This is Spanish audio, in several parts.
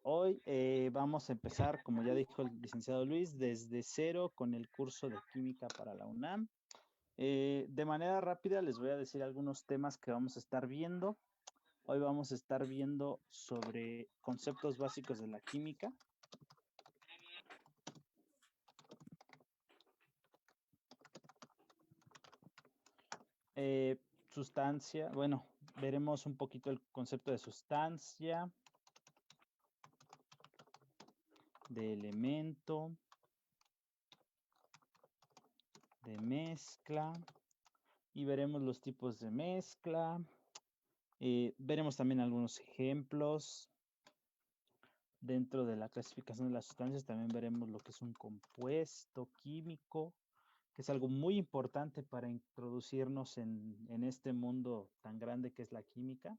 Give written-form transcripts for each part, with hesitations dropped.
Hoy vamos a empezar, como ya dijo el licenciado Luis, desde cero con el curso de química para la UNAM. De manera rápida les voy a decir algunos temas que vamos a estar viendo. Hoy vamos a estar viendo sobre conceptos básicos de la química. Sustancia, bueno, veremos un poquito el concepto de sustancia, de elemento, de mezcla, y veremos los tipos de mezcla. Veremos también algunos ejemplos. Dentro de la clasificación de las sustancias también veremos lo que es un compuesto químico, que es algo muy importante para introducirnos en este mundo tan grande que es la química.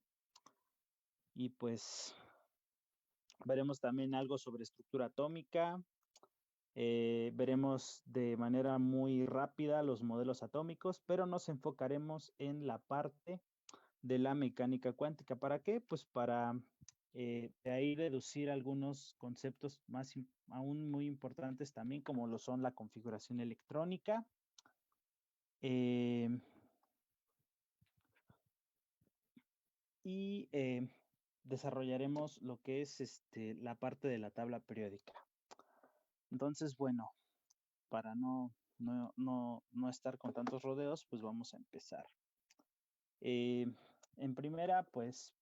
Y pues veremos también algo sobre estructura atómica. Veremos de manera muy rápida los modelos atómicos, pero nos enfocaremos en la parte de la mecánica cuántica. ¿Para qué? Pues para de ahí deducir algunos conceptos más aún muy importantes también, como lo son la configuración electrónica. Y desarrollaremos lo que es la parte de la tabla periódica. Entonces, bueno, para no estar con tantos rodeos, pues vamos a empezar. En primera, pues,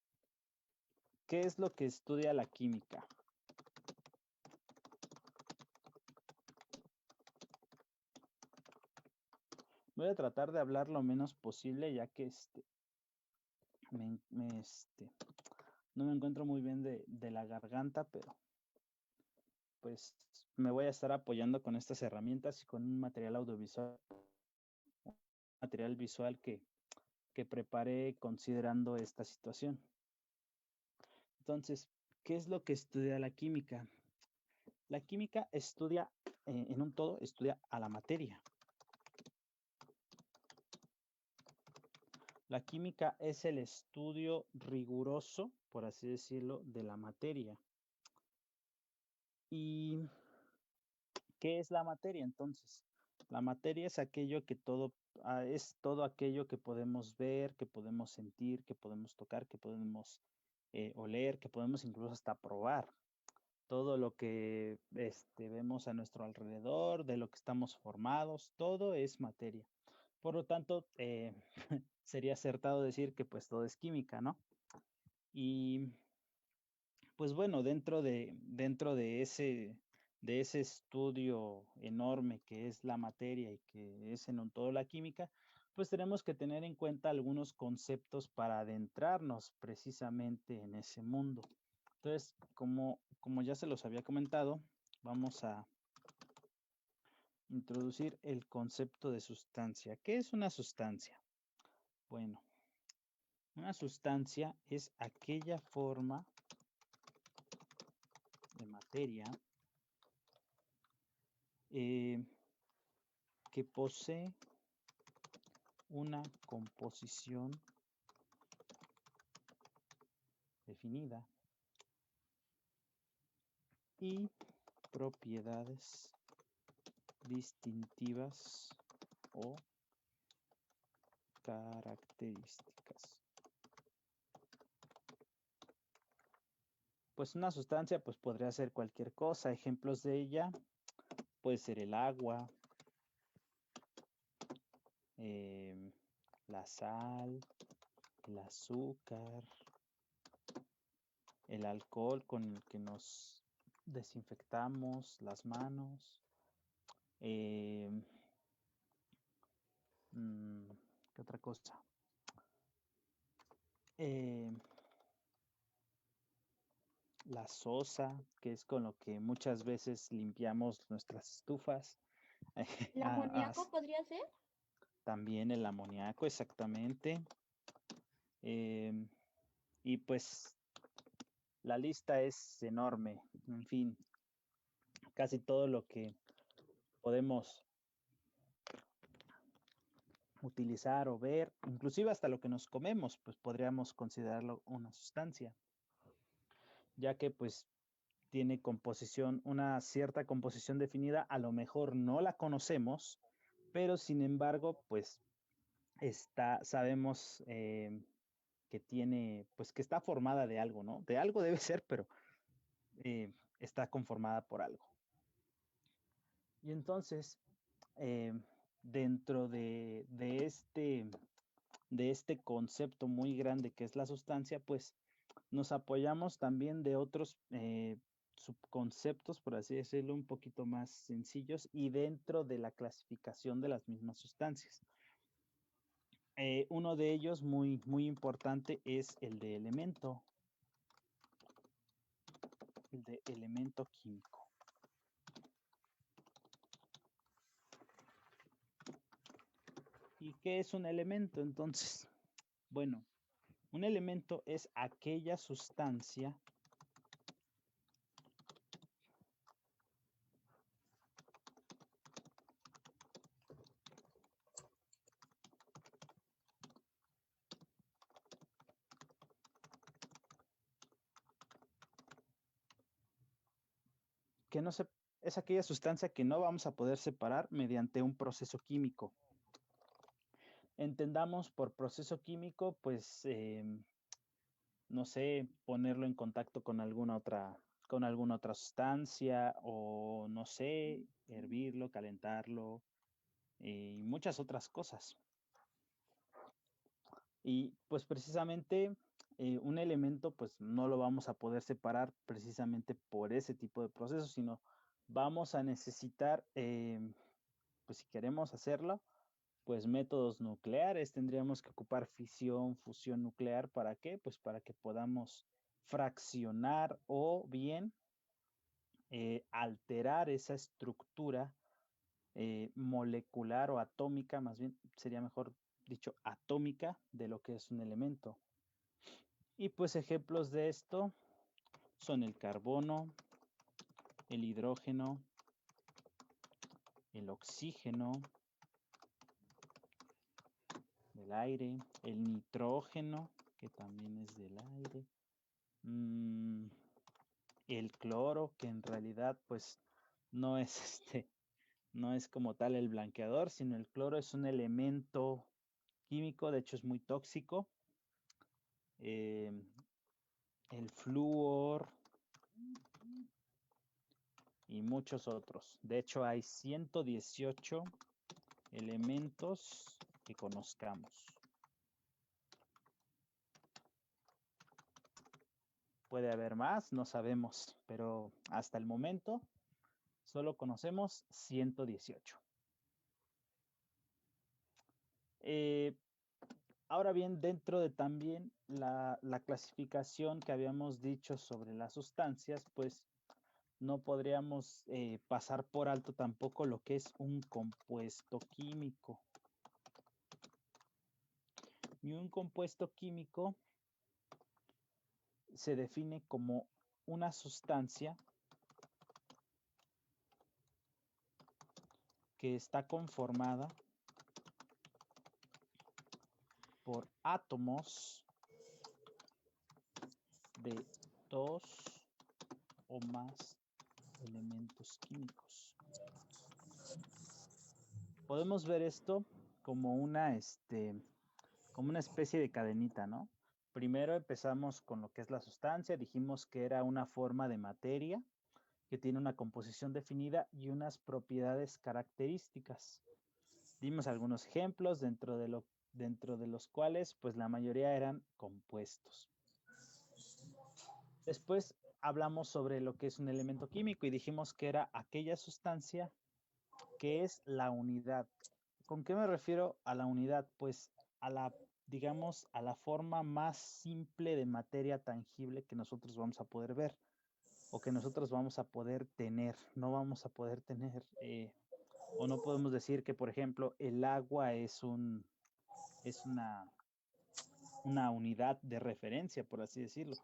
¿qué es lo que estudia la química? Voy a tratar de hablar lo menos posible, ya que no me encuentro muy bien de la garganta, pero pues me voy a estar apoyando con estas herramientas y con un material audiovisual, material visual que preparé considerando esta situación. Entonces, ¿qué es lo que estudia la química? La química estudia, en un todo, estudia a la materia. La química es el estudio riguroso, por así decirlo, de la materia. ¿Y qué es la materia entonces? La materia es aquello que es todo aquello que podemos ver, que podemos sentir, que podemos tocar, que podemos oler, que podemos incluso hasta probar. Todo lo que vemos a nuestro alrededor, de lo que estamos formados, todo es materia. Por lo tanto, sería acertado decir que pues todo es química, ¿no? Y pues bueno, dentro de ese estudio enorme que es la materia y que es en todo la química, pues tenemos que tener en cuenta algunos conceptos para adentrarnos precisamente en ese mundo. Entonces, como ya se los había comentado, vamos a introducir el concepto de sustancia. ¿Qué es una sustancia? Bueno, una sustancia es aquella forma de materia que posee una composición definida y propiedades distintivas o características. Pues una sustancia pues podría ser cualquier cosa. Ejemplos de ella puede ser el agua, la sal, el azúcar, el alcohol con el que nos desinfectamos las manos. ¿Qué otra cosa? La sosa, que es con lo que muchas veces limpiamos nuestras estufas. ¿El amoníaco podría ser? También el amoníaco, exactamente. Y pues la lista es enorme. En fin, casi todo lo que podemos utilizar o ver, inclusive hasta lo que nos comemos, pues podríamos considerarlo una sustancia, ya que pues tiene composición, una cierta composición definida, a lo mejor no la conocemos, pero sin embargo, pues sabemos que tiene, pues que está formada de algo, ¿no? De algo debe ser, pero está conformada por algo. Y entonces, dentro de este concepto muy grande que es la sustancia, pues nos apoyamos también de otros subconceptos, por así decirlo, un poquito más sencillos y dentro de la clasificación de las mismas sustancias. Uno de ellos muy, muy importante es el de elemento químico. ¿Y qué es un elemento? Entonces, bueno, un elemento es aquella sustancia que no se, es aquella sustancia que no vamos a poder separar mediante un proceso químico. Entendamos por proceso químico, pues, no sé, ponerlo en contacto con alguna otra sustancia o, no sé, hervirlo, calentarlo y muchas otras cosas. Y pues precisamente un elemento pues no lo vamos a poder separar precisamente por ese tipo de procesos, sino vamos a necesitar, pues si queremos hacerlo, pues métodos nucleares. Tendríamos que ocupar fisión, fusión nuclear. ¿Para qué? Pues para que podamos fraccionar o bien alterar esa estructura molecular o atómica, más bien sería mejor dicho atómica, de lo que es un elemento. Y pues ejemplos de esto son el carbono, el hidrógeno, el oxígeno, el aire, el nitrógeno, que también es del aire, el cloro, que en realidad pues no es no es como tal el blanqueador, sino el cloro es un elemento químico, de hecho es muy tóxico. El flúor y muchos otros. De hecho hay 118 elementos que conozcamos. Puede haber más, no sabemos, pero hasta el momento solo conocemos 118. Ahora bien, dentro de también la clasificación que habíamos dicho sobre las sustancias, pues no podríamos pasar por alto tampoco lo que es un compuesto químico. Y un compuesto químico se define como una sustancia que está conformada por átomos de 2 o más elementos químicos. Podemos ver esto como una especie de cadenita, ¿no? Primero empezamos con lo que es la sustancia, dijimos que era una forma de materia que tiene una composición definida y unas propiedades características. Dimos algunos ejemplos dentro de los cuales pues la mayoría eran compuestos. Después hablamos sobre lo que es un elemento químico y dijimos que era aquella sustancia que es la unidad. ¿Con qué me refiero a la unidad? Pues digamos, a la forma más simple de materia tangible que nosotros vamos a poder ver o que nosotros vamos a poder tener. No vamos a poder tener, o no podemos decir que, por ejemplo, el agua es una unidad de referencia, por así decirlo,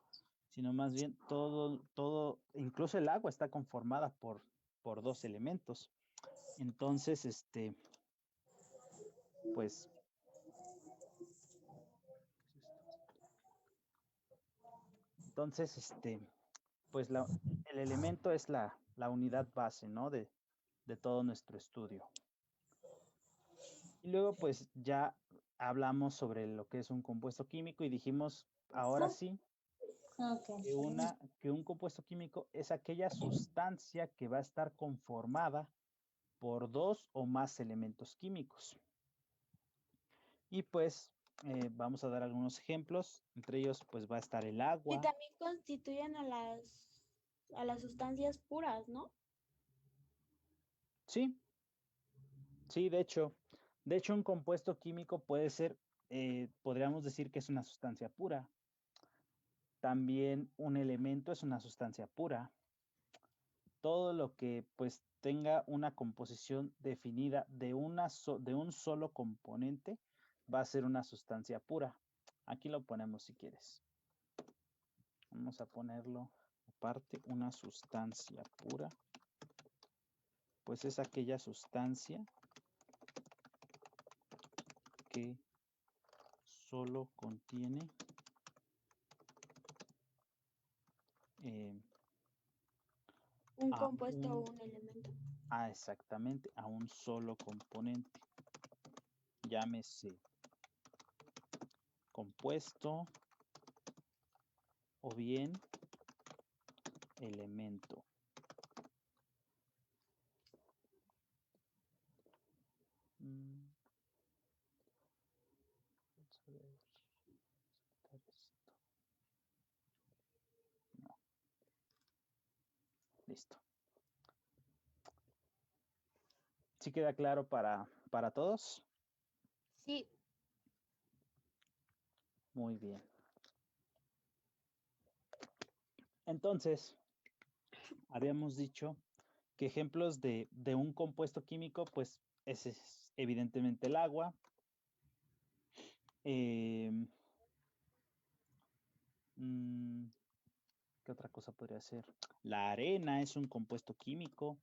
sino más bien todo, incluso el agua está conformada por dos elementos. Entonces, pues pues el elemento es la unidad base, ¿no? De todo nuestro estudio. Y luego, pues, ya hablamos sobre lo que es un compuesto químico y dijimos, ahora sí, que un compuesto químico es aquella sustancia que va a estar conformada por dos o más elementos químicos. Y pues vamos a dar algunos ejemplos. Entre ellos, pues va a estar el agua. Que también constituyen a las sustancias puras, ¿no? Sí, sí, de hecho, un compuesto químico puede ser, podríamos decir que es una sustancia pura. También un elemento es una sustancia pura. Todo lo que pues tenga una composición definida de un solo componente va a ser una sustancia pura. Aquí lo ponemos si quieres. Vamos a ponerlo aparte, una sustancia pura. Pues es aquella sustancia que solo contiene un compuesto o un elemento. Exactamente, a un solo componente. Llámese compuesto o bien elemento. No. Listo. ¿Sí queda claro para todos? Sí. Muy bien. Entonces, habíamos dicho que ejemplos de un compuesto químico, pues ese es evidentemente el agua. ¿Qué otra cosa podría ser? La arena es un compuesto químico.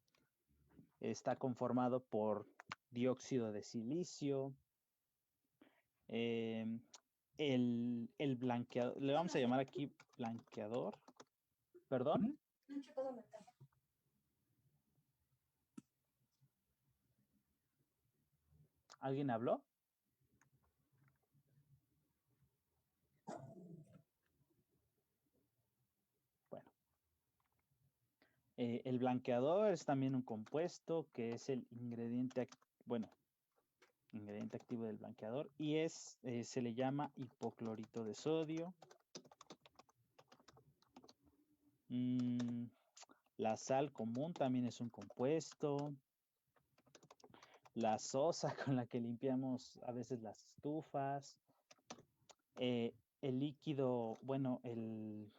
Está conformado por dióxido de silicio. El blanqueador, le vamos a llamar aquí blanqueador. ¿Perdón? ¿Alguien habló? Bueno. El blanqueador es también un compuesto que es el ingrediente, ingrediente activo del blanqueador y se le llama hipoclorito de sodio. La sal común también es un compuesto. La sosa con la que limpiamos a veces las estufas. El líquido, bueno, el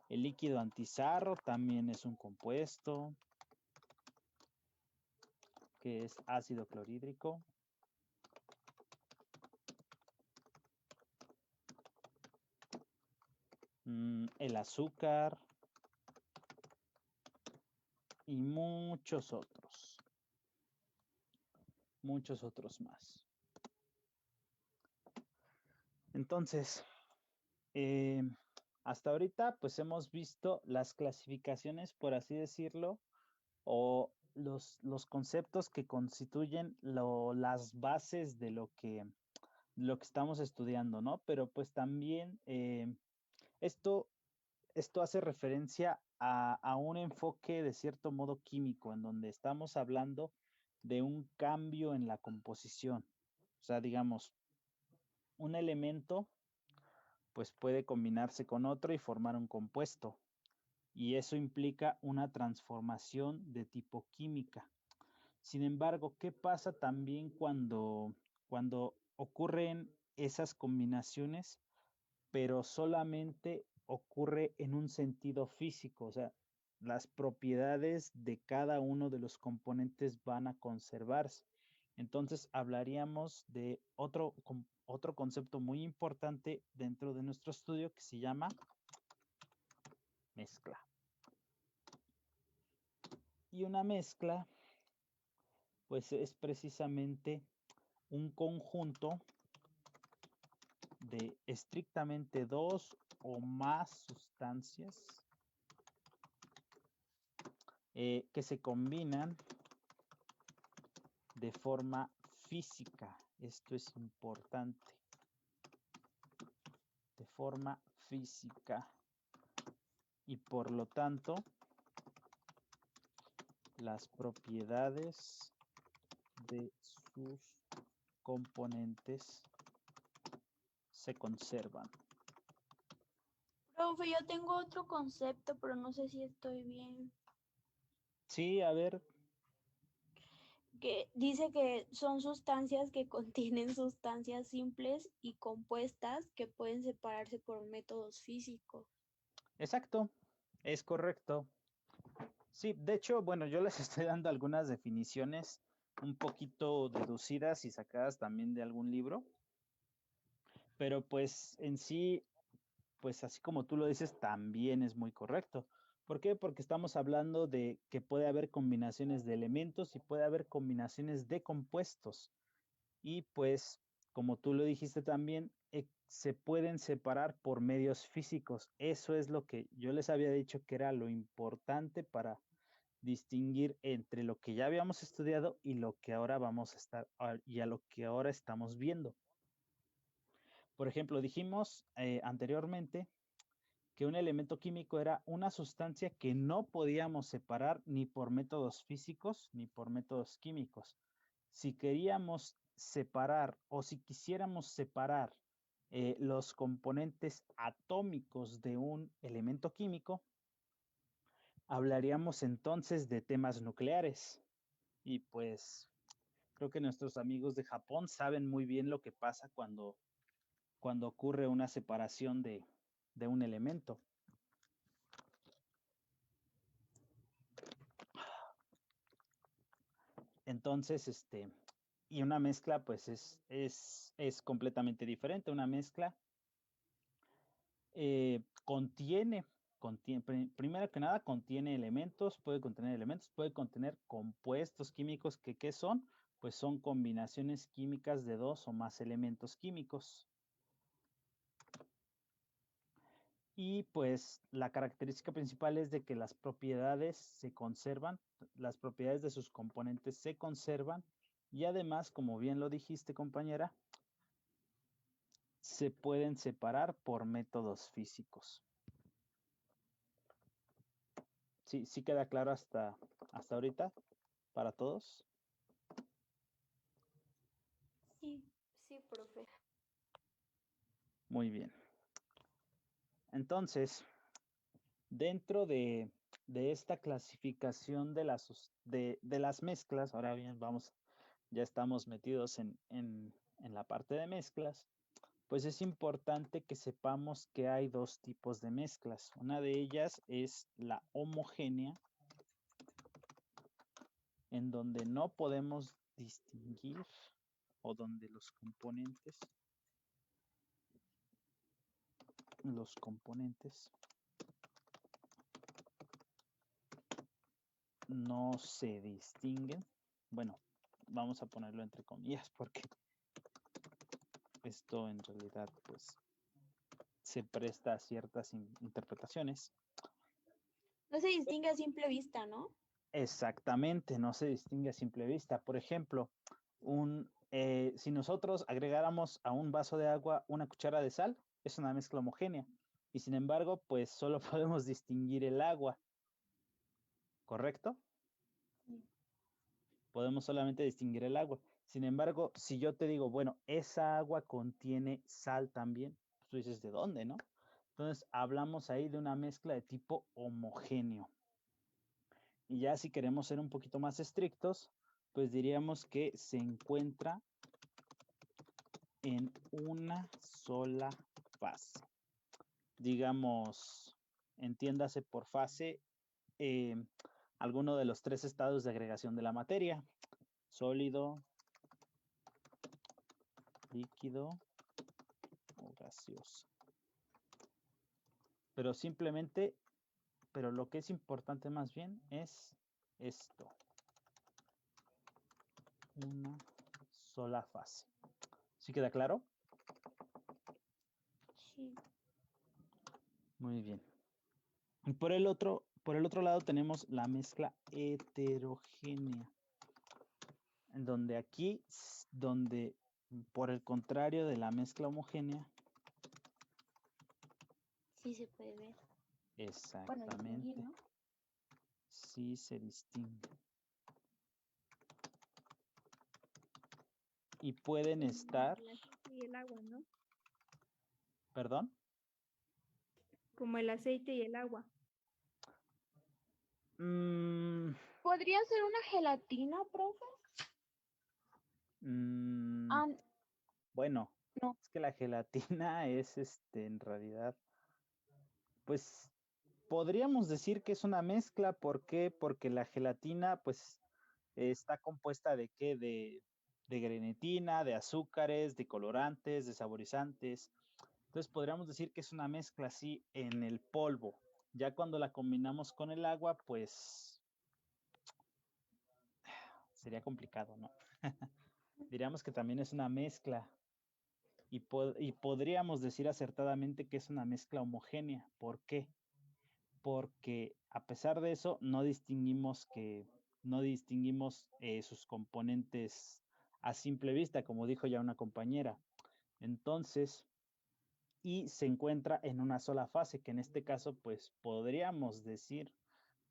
líquido antizarro también es un compuesto que es ácido clorhídrico. El azúcar y muchos otros más. Entonces, hasta ahorita pues hemos visto las clasificaciones, por así decirlo, o los conceptos que constituyen las bases de lo que estamos estudiando, ¿no? Pero pues también esto hace referencia a un enfoque de cierto modo químico, en donde estamos hablando de un cambio en la composición. O sea, digamos, un elemento pues puede combinarse con otro y formar un compuesto. Y eso implica una transformación de tipo química. Sin embargo, ¿qué pasa también cuando ocurren esas combinaciones, pero solamente ocurre en un sentido físico? O sea, las propiedades de cada uno de los componentes van a conservarse. Entonces, hablaríamos de otro concepto muy importante dentro de nuestro estudio que se llama mezcla. Y una mezcla, pues es precisamente un conjunto de estrictamente dos o más sustancias que se combinan de forma física. Esto es importante. De forma física. Y por lo tanto, las propiedades de sus componentes se conservan. Profe, yo tengo otro concepto, pero no sé si estoy bien. Sí, a ver. Que dice que son sustancias que contienen sustancias simples y compuestas que pueden separarse por métodos físicos. Exacto, es correcto. Sí, de hecho, bueno, yo les estoy dando algunas definiciones un poquito deducidas y sacadas también de algún libro, pero pues en sí, pues así como tú lo dices, también es muy correcto. ¿Por qué? Porque estamos hablando de que puede haber combinaciones de elementos y puede haber combinaciones de compuestos. Y pues, como tú lo dijiste también, se pueden separar por medios físicos. Eso es lo que yo les había dicho que era lo importante para distinguir entre lo que ya habíamos estudiado y lo que ahora vamos a estar y a lo que ahora estamos viendo. Por ejemplo, dijimos anteriormente que un elemento químico era una sustancia que no podíamos separar ni por métodos físicos ni por métodos químicos. Si queríamos separar o si quisiéramos separar los componentes atómicos de un elemento químico, hablaríamos entonces de temas nucleares. Y pues creo que nuestros amigos de Japón saben muy bien lo que pasa cuando ocurre una separación de un elemento. Entonces, y una mezcla, pues es completamente diferente. Una mezcla contiene, primero que nada, contiene elementos, puede contener compuestos químicos que, ¿qué son? Pues son combinaciones químicas de dos o más elementos químicos. Y pues la característica principal es de que las propiedades se conservan, las propiedades de sus componentes se conservan y además, como bien lo dijiste, compañera, se pueden separar por métodos físicos. Sí, sí queda claro hasta ahorita para todos. Sí, sí, profe. Muy bien. Entonces, dentro de esta clasificación de las mezclas, ahora bien, ya estamos metidos en la parte de mezclas, pues es importante que sepamos que hay dos tipos de mezclas. Una de ellas es la homogénea, en donde no podemos distinguir o donde los componentes no se distinguen. Bueno, vamos a ponerlo entre comillas porque esto en realidad pues se presta a ciertas interpretaciones. No se distingue a simple vista, ¿no? Exactamente, no se distingue a simple vista. Por ejemplo, si nosotros agregáramos a un vaso de agua una cuchara de sal, es una mezcla homogénea. Y sin embargo, pues solo podemos distinguir el agua, ¿correcto? Sí. Podemos solamente distinguir el agua. Sin embargo, si yo te digo, bueno, esa agua contiene sal también, pues tú dices, ¿de dónde, no? Entonces, hablamos ahí de una mezcla de tipo homogéneo. Y ya si queremos ser un poquito más estrictos, pues diríamos que se encuentra en una sola fase. Digamos, entiéndase por fase alguno de los tres estados de agregación de la materia: sólido, líquido o gaseoso. Pero simplemente, pero lo que es importante más bien es esto: una sola fase. ¿Sí queda claro? Sí. Muy bien. Y por el otro Por el otro lado tenemos la mezcla heterogénea, en donde aquí, donde por el contrario de la mezcla homogénea, Sí se puede ver. Bueno, distinguir, exactamente, ¿no? sí se distingue. Y pueden estar, El aceite y el agua, ¿no? ¿perdón? Como el aceite y el agua. ¿Podría ser una gelatina, profe? Ah, Bueno, no. es que la gelatina es en realidad, pues podríamos decir que es una mezcla. ¿Por qué? Porque la gelatina, pues, está compuesta de qué? De grenetina, de azúcares, de colorantes, de saborizantes. Entonces podríamos decir que es una mezcla así en el polvo. Ya cuando la combinamos con el agua, pues sería complicado, ¿no? Diríamos que también es una mezcla y podríamos decir acertadamente que es una mezcla homogénea. ¿Por qué? Porque a pesar de eso no distinguimos sus componentes a simple vista, como dijo ya una compañera. Entonces, y se encuentra en una sola fase, que en este caso, pues podríamos decir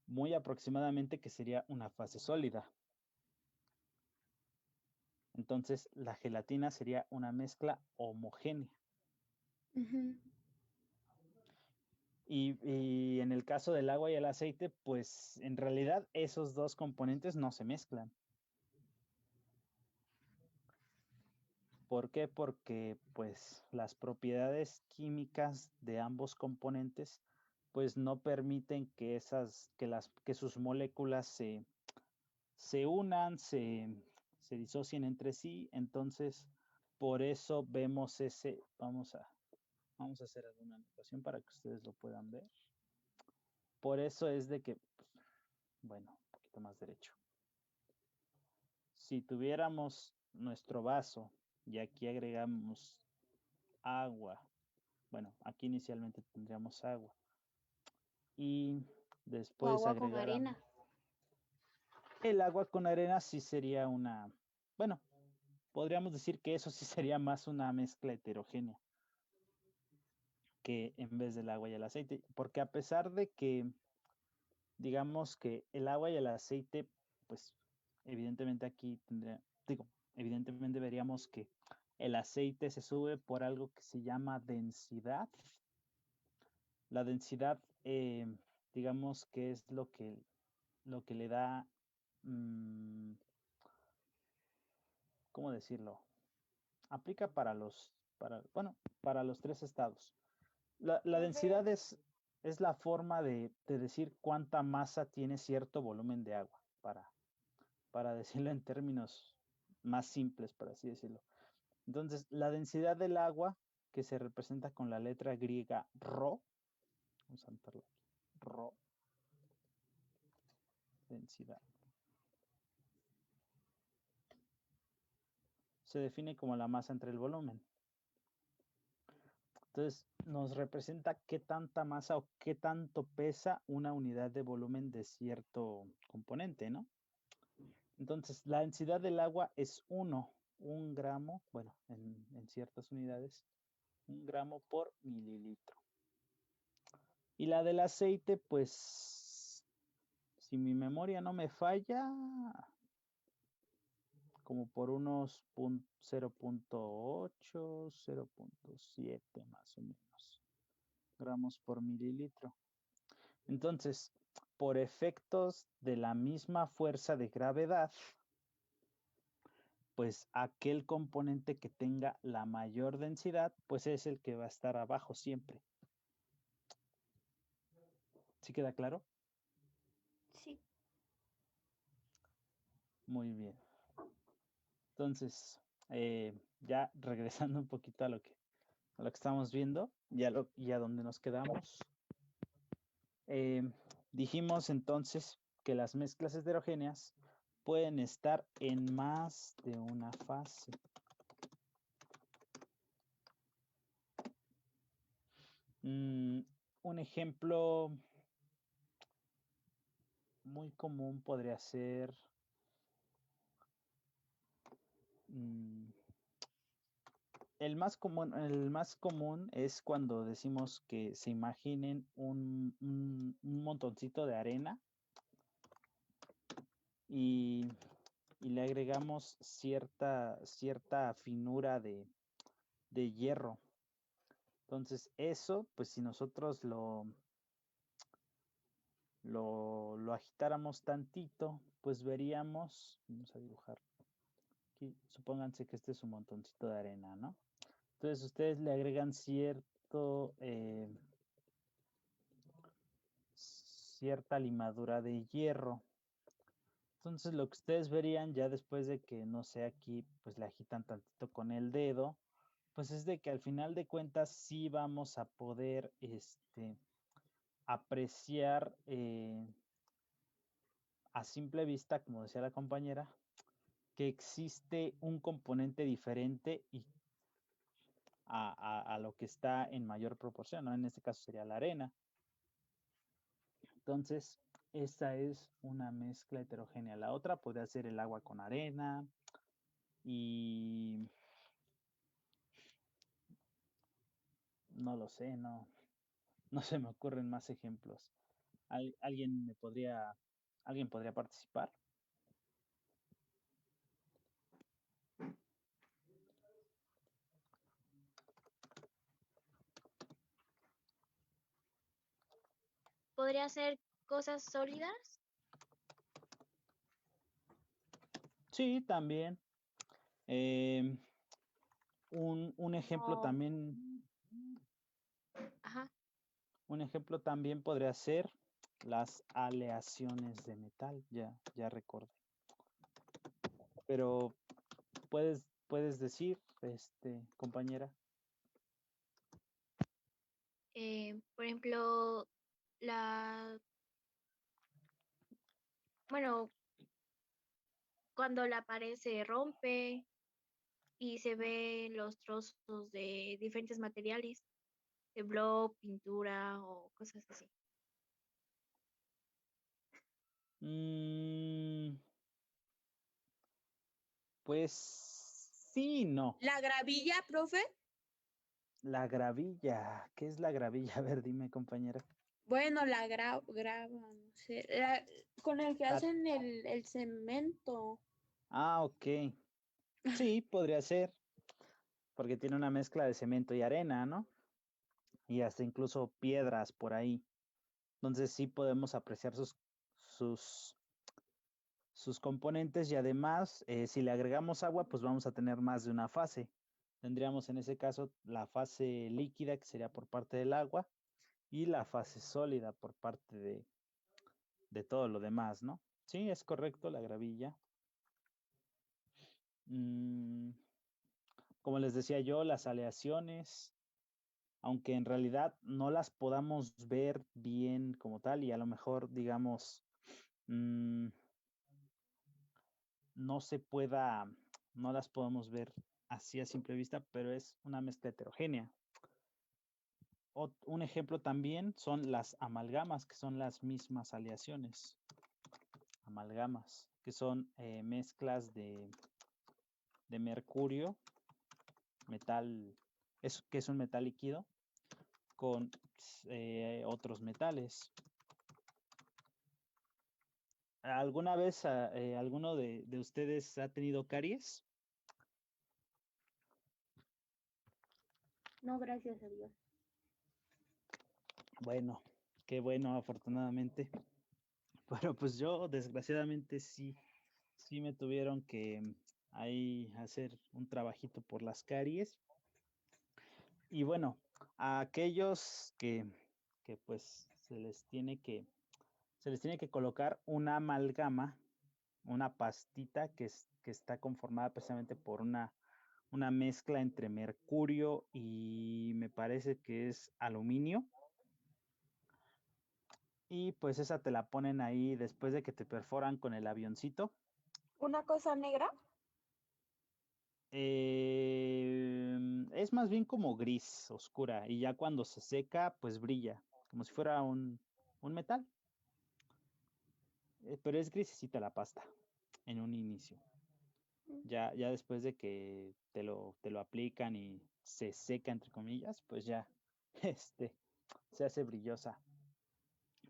muy aproximadamente que sería una fase sólida. Entonces, la gelatina sería una mezcla homogénea. Y en el caso del agua y el aceite, pues en realidad esos dos componentes no se mezclan. ¿Por qué? Porque pues las propiedades químicas de ambos componentes pues no permiten que sus moléculas se unan, se disocien entre sí. Entonces, por eso vemos vamos a hacer alguna anotación para que ustedes lo puedan ver. Por eso es de que, pues, bueno, un poquito más derecho. Si tuviéramos nuestro vaso y aquí agregamos agua, bueno, aquí inicialmente tendríamos agua y O después agua con agregáramos arena. el agua con arena, sí sería bueno, podríamos decir que eso sí sería más una mezcla heterogénea que en vez del agua y el aceite, porque a pesar de que digamos que el agua y el aceite, pues evidentemente aquí evidentemente veríamos que el aceite se sube por algo que se llama densidad. La densidad, digamos que es lo que le da, ¿cómo decirlo? Aplica para los tres estados. La densidad es la forma de decir cuánta masa tiene cierto volumen de agua, para decirlo en términos más simples, por así decirlo. Entonces, la densidad del agua, que se representa con la letra griega ρ, vamos a anotarlo aquí, ρ, densidad, se define como la masa entre el volumen. Entonces, nos representa qué tanta masa o qué tanto pesa una unidad de volumen de cierto componente, ¿no? Entonces, la densidad del agua es 1 gramo, bueno, en ciertas unidades, 1 gramo por mililitro. Y la del aceite, pues, si mi memoria no me falla, como por unos 0.8, 0.7 más o menos gramos por mililitro. Entonces, por efectos de la misma fuerza de gravedad, pues aquel componente que tenga la mayor densidad, pues es el que va a estar abajo siempre. ¿Sí queda claro? Sí. Muy bien. Entonces, ya regresando un poquito a lo que estamos viendo y a donde nos quedamos, dijimos entonces que las mezclas heterogéneas pueden estar en más de una fase. Un ejemplo muy común podría ser el más común es cuando decimos que se imaginen un montoncito de arena y le agregamos cierta finura de hierro. Entonces eso, pues si nosotros lo agitáramos tantito, pues veríamos, vamos a dibujar aquí, supónganse que este es un montoncito de arena, ¿no? Entonces ustedes le agregan cierta limadura de hierro. Entonces lo que ustedes verían ya después de que, no sé, aquí pues le agitan tantito con el dedo, pues es de que al final de cuentas sí vamos a poder apreciar a simple vista, como decía la compañera, que existe un componente diferente y a lo que está en mayor proporción, ¿no? En este caso sería la arena. Entonces, esta es una mezcla heterogénea. La otra podría ser el agua con arena y no lo sé, no se me ocurren más ejemplos. ¿Alguien podría participar? ¿Podría ser cosas sólidas? Sí, también. Un ejemplo No. también, Ajá. un ejemplo también podría ser las aleaciones de metal, ya recordé. Pero puedes decir, compañera. Por ejemplo, bueno, cuando la pared se rompe y se ven los trozos de diferentes materiales, de bloc, pintura o cosas así. Pues sí, no. ¿La gravilla, profe? La gravilla, ¿qué es la gravilla? A ver, dime, compañera. Bueno, la grava, no sé. Con el que La- hacen el cemento. Ah, ok. Sí, podría ser, porque tiene una mezcla de cemento y arena, ¿no? Y hasta incluso piedras por ahí. Entonces sí podemos apreciar sus, sus componentes y además, si le agregamos agua, pues vamos a tener más de una fase. Tendríamos en ese caso la fase líquida, que sería por parte del agua, y la fase sólida por parte de todo lo demás, ¿no? Sí, es correcto, la gravilla. Como les decía yo, las aleaciones, aunque en realidad no las podamos ver bien como tal y a lo mejor, digamos, no se pueda, no las podemos ver así a simple vista, pero es una mezcla heterogénea. Un ejemplo también son las amalgamas, que son las mismas aleaciones. Amalgamas, que son mezclas de mercurio, metal, que es un metal líquido, con otros metales. ¿Alguna vez alguno de ustedes ha tenido caries? No, gracias a Dios. Bueno, qué bueno, afortunadamente. Pero pues yo, desgraciadamente, sí me tuvieron que ahí hacer un trabajito por las caries. Y bueno, a aquellos que pues se les tiene que colocar una amalgama, una pastita que está conformada precisamente por una mezcla entre mercurio y me parece que es aluminio. Y pues esa te la ponen ahí después de que te perforan con el avioncito. ¿Una cosa negra? Es más bien como gris, oscura, y ya cuando se seca, pues brilla, como si fuera un metal. pero es grisecita la pasta en un inicio. Ya después de que te lo aplican y se seca, entre comillas, pues ya se hace brillosa.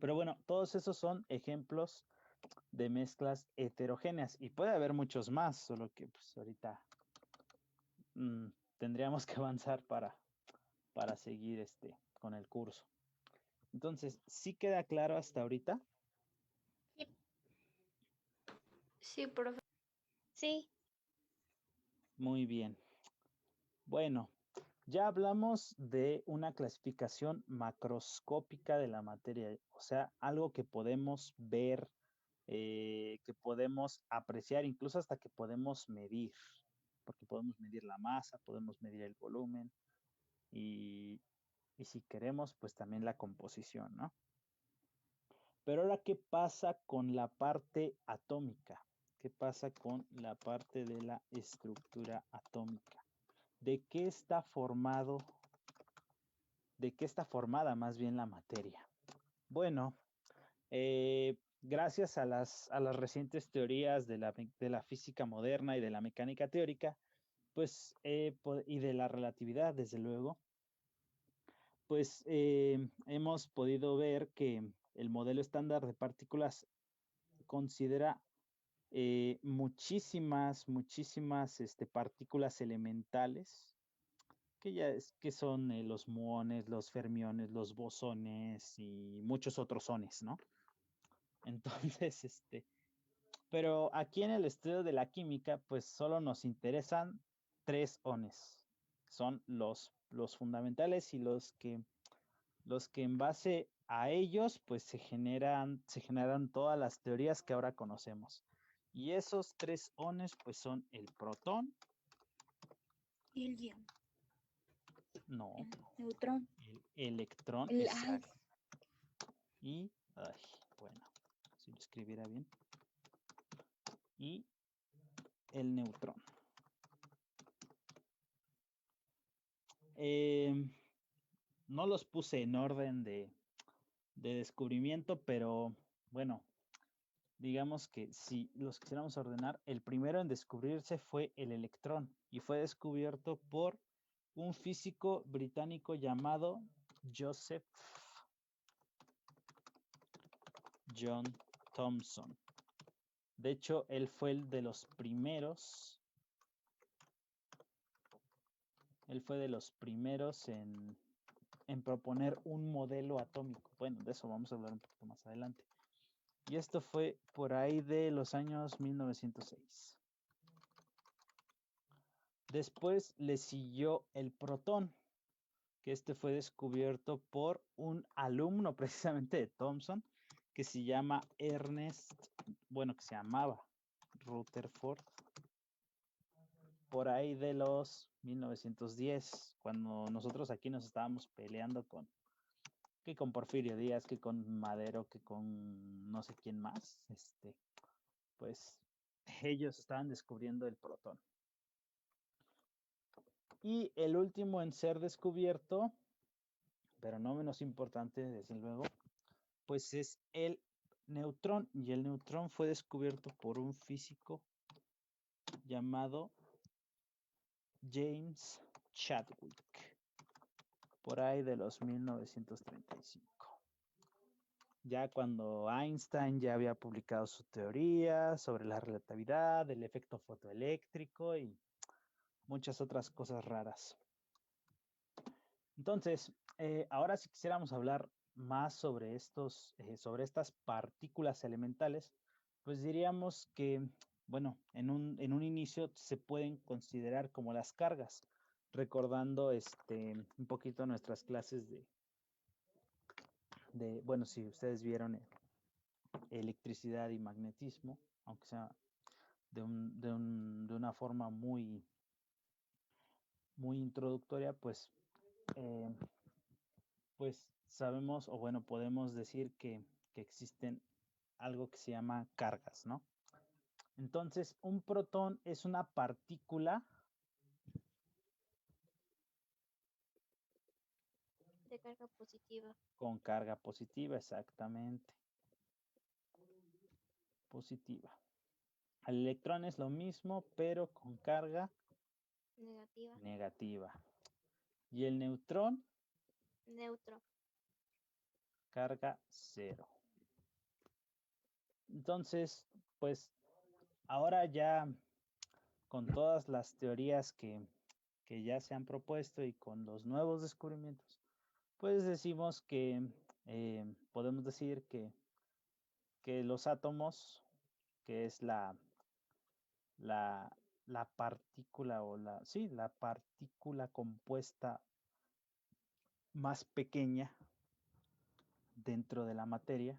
Pero bueno, todos esos son ejemplos de mezclas heterogéneas y puede haber muchos más, solo que pues ahorita tendríamos que avanzar para seguir con el curso. Entonces, ¿sí queda claro hasta ahorita? Sí, profe. Sí, Muy bien. Bueno, ya hablamos de una clasificación macroscópica de la materia, o sea, algo que podemos ver, que podemos apreciar, incluso hasta que podemos medir, porque podemos medir la masa, podemos medir el volumen y si queremos, pues también la composición, ¿no? Pero ahora, ¿qué pasa con la parte atómica? ¿Qué pasa con la parte de la estructura atómica? ¿De qué está formado? ¿De qué está formada más bien la materia? Bueno, gracias a las recientes teorías de la física moderna y de la mecánica teórica, pues, y de la relatividad, desde luego, pues hemos podido ver que el modelo estándar de partículas considera muchísimas partículas elementales, que son los muones, los fermiones, los bosones y muchos otros sones, ¿no? Entonces, pero aquí en el estudio de la química, pues solo nos interesan 3 ones. Son los fundamentales y los que en base a ellos, pues se generan todas las teorías que ahora conocemos. Y esos 3 ones, pues son el protón. Y el ion. No. El neutrón. El electrón. Ay. Exacto. Y, bueno, si lo escribiera bien. Y el neutrón. No los puse en orden de descubrimiento, pero bueno, digamos que si los quisiéramos ordenar, el primero en descubrirse fue el electrón y fue descubierto por un físico británico llamado Joseph John Thomson. De hecho, él fue el de los primeros. Él fue de los primeros en proponer un modelo atómico. Bueno, de eso vamos a hablar un poquito más adelante. Y esto fue por ahí de los años 1906. Después le siguió el protón, que fue descubierto por un alumno precisamente de Thomson, que se llama que se llamaba Rutherford, por ahí de los 1910, cuando nosotros aquí nos estábamos peleando que con Porfirio Díaz, que con Madero, que con no sé quién más, pues ellos estaban descubriendo el protón. Y el último en ser descubierto, pero no menos importante, desde luego, pues es el neutrón. Y el neutrón fue descubierto por un físico llamado James Chadwick, por ahí de los 1935. Ya cuando Einstein ya había publicado su teoría sobre la relatividad, el efecto fotoeléctrico y muchas otras cosas raras. Entonces, ahora si quisiéramos hablar más sobre estas partículas elementales, pues diríamos que, bueno, en un inicio se pueden considerar como las cargas, recordando un poquito nuestras clases bueno, si ustedes vieron electricidad y magnetismo, aunque sea de una forma muy introductoria, pues sabemos, o bueno, podemos decir que existen algo que se llama cargas, ¿no? Entonces, un protón es una partícula de carga positiva. con carga positiva, exactamente. positiva. El electrón es lo mismo, pero con carga Negativa. negativa. Y el neutrón, Neutro. carga 0. Entonces, pues ahora ya con todas las teorías que ya se han propuesto y con los nuevos descubrimientos, pues decimos que podemos decir que los átomos, que es la partícula o la partícula compuesta más pequeña dentro de la materia,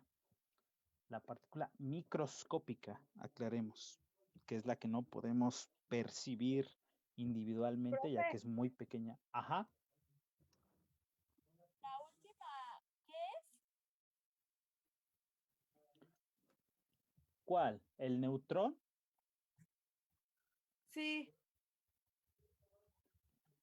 la partícula microscópica, aclaremos, que es la que no podemos percibir individualmente, ya que es muy pequeña. Ajá. La última, ¿qué es? ¿Cuál? ¿El neutrón? Sí.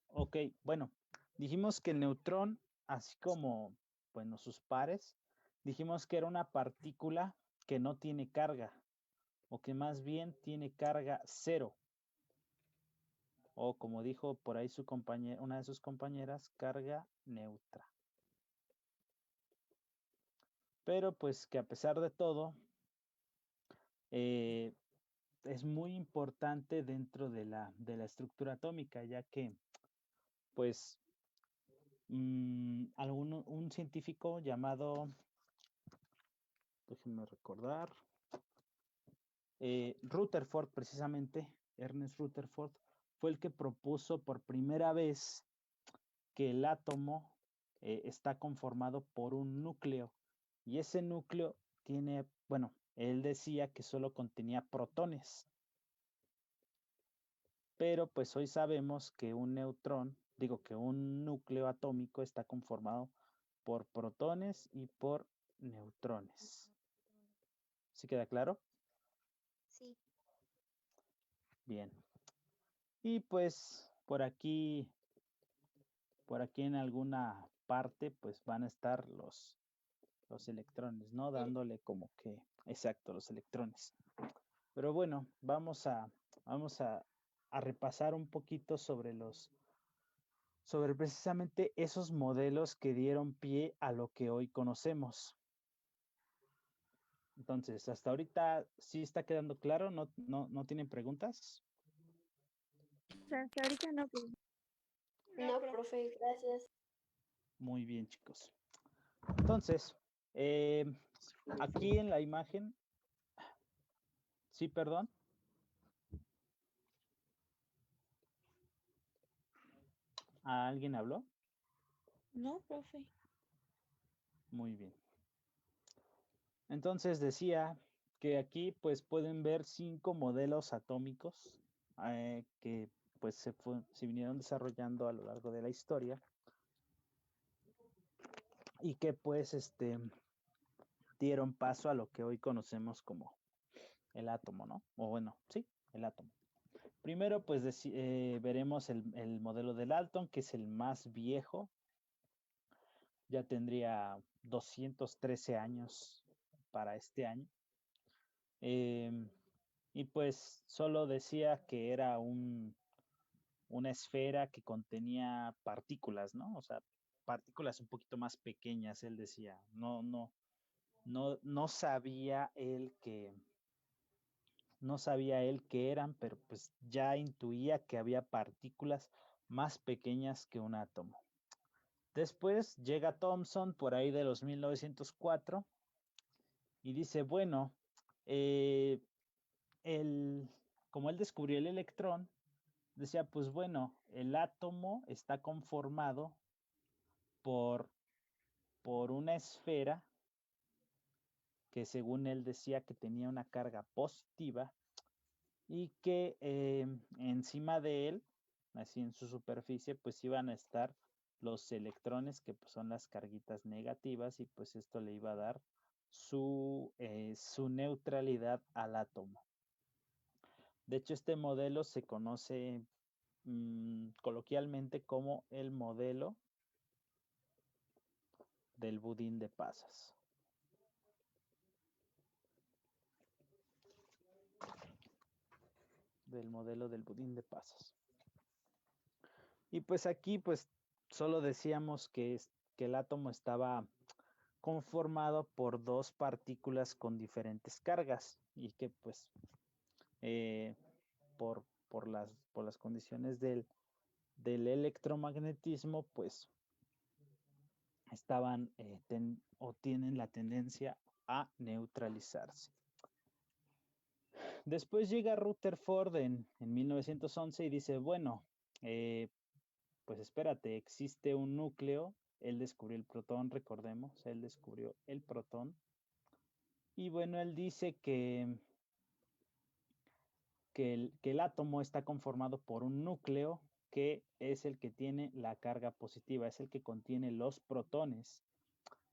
Ok, bueno, dijimos que el neutrón, así como, bueno, sus pares, dijimos que era una partícula que no tiene carga, o que más bien tiene carga 0. O como dijo por ahí su compañera, una de sus compañeras, carga neutra. Pero pues que a pesar de todo, es muy importante dentro de la estructura atómica, ya que pues un científico llamado, déjenme recordar, Rutherford, precisamente, Ernest Rutherford, fue el que propuso por primera vez que el átomo está conformado por un núcleo, y ese núcleo tiene, bueno, él decía que solo contenía protones, pero pues hoy sabemos que un neutrón, digo que un núcleo atómico está conformado por protones y por neutrones. ¿Sí queda claro? Sí. Bien. Y pues por aquí en alguna parte, pues van a estar los electrones, ¿no? Dándole como que, exacto, los electrones. Pero bueno, vamos a repasar un poquito sobre precisamente esos modelos que dieron pie a lo que hoy conocemos. Entonces, hasta ahorita sí está quedando claro, ¿no tienen preguntas? O sea, hasta ahorita no, pues. No, profe, gracias. Muy bien, chicos. Entonces, aquí en la imagen, sí, perdón. ¿Alguien habló? No, profe. Muy bien. Entonces decía que aquí pues pueden ver 5 modelos atómicos que pues se vinieron desarrollando a lo largo de la historia y que pues dieron paso a lo que hoy conocemos como el átomo, ¿no? O bueno, sí, el átomo. Primero pues veremos el modelo del Dalton, que es el más viejo. Ya tendría 213 años para este año. Y pues solo decía que era una esfera que contenía partículas, ¿no? O sea, partículas un poquito más pequeñas, él decía. No sabía él qué eran, pero pues ya intuía que había partículas más pequeñas que un átomo. Después llega Thomson por ahí de los 1904 y dice, bueno, como él descubrió el electrón, decía, pues bueno, el átomo está conformado por una esfera que según él decía que tenía una carga positiva y que encima de él, así en su superficie, pues iban a estar los electrones, que pues, son las carguitas negativas, y pues esto le iba a dar su neutralidad al átomo. De hecho, este modelo se conoce coloquialmente como el modelo del budín de pasas. del modelo del budín de pasas. Y pues aquí pues solo decíamos que el átomo estaba conformado por dos partículas con diferentes cargas y que pues por las condiciones del electromagnetismo pues estaban o tienen la tendencia a neutralizarse. Después llega Rutherford en 1911 y dice, bueno, pues espérate, existe un núcleo. Él descubrió el protón, recordemos, él descubrió el protón. Y bueno, él dice que el átomo está conformado por un núcleo que es el que tiene la carga positiva, es el que contiene los protones.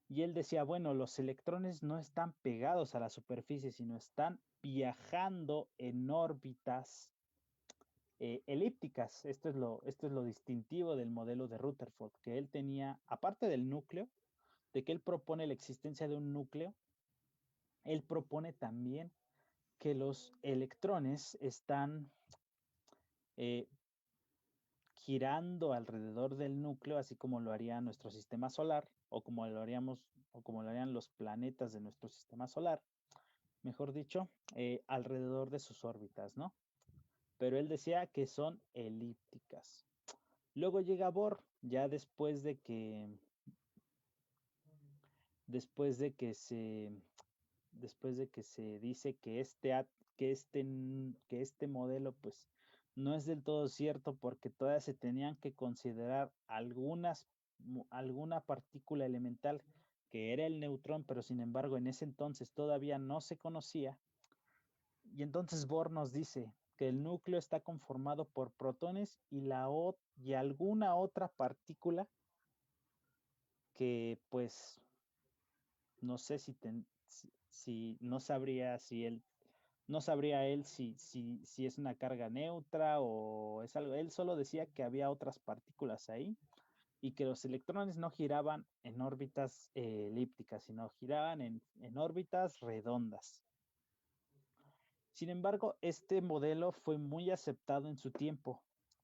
Y él decía, bueno, los electrones no están pegados a la superficie, sino están viajando en órbitas elípticas. Esto es lo distintivo del modelo de Rutherford, que él tenía, aparte del núcleo, de que él propone la existencia de un núcleo, él propone también que los electrones están girando alrededor del núcleo, así como lo haría nuestro sistema solar, o como lo harían los planetas de nuestro sistema solar, mejor dicho, alrededor de sus órbitas, ¿no? Pero él decía que son elípticas. Luego llega Bohr, ya después de que se dice que este modelo pues no es del todo cierto, porque todavía se tenían que considerar alguna partícula elemental que era el neutrón, pero sin embargo en ese entonces todavía no se conocía. Y entonces Bohr nos dice que el núcleo está conformado por protones y alguna otra partícula que pues no sé si no sabría él si es una carga neutra o es algo. Él solo decía que había otras partículas ahí y que los electrones no giraban en órbitas elípticas, sino giraban en órbitas redondas. Sin embargo, este modelo fue muy aceptado en su tiempo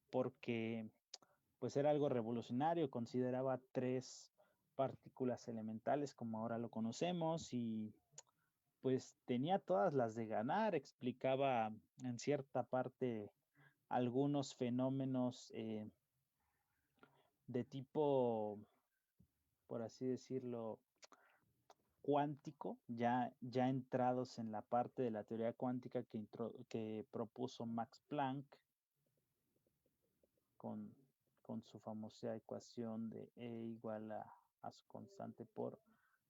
porque pues era algo revolucionario, consideraba 3 partículas elementales como ahora lo conocemos y pues tenía todas las de ganar, explicaba en cierta parte algunos fenómenos de tipo, por así decirlo, cuántico, ya entrados en la parte de la teoría cuántica que propuso Max Planck con su famosa ecuación de E igual a su constante por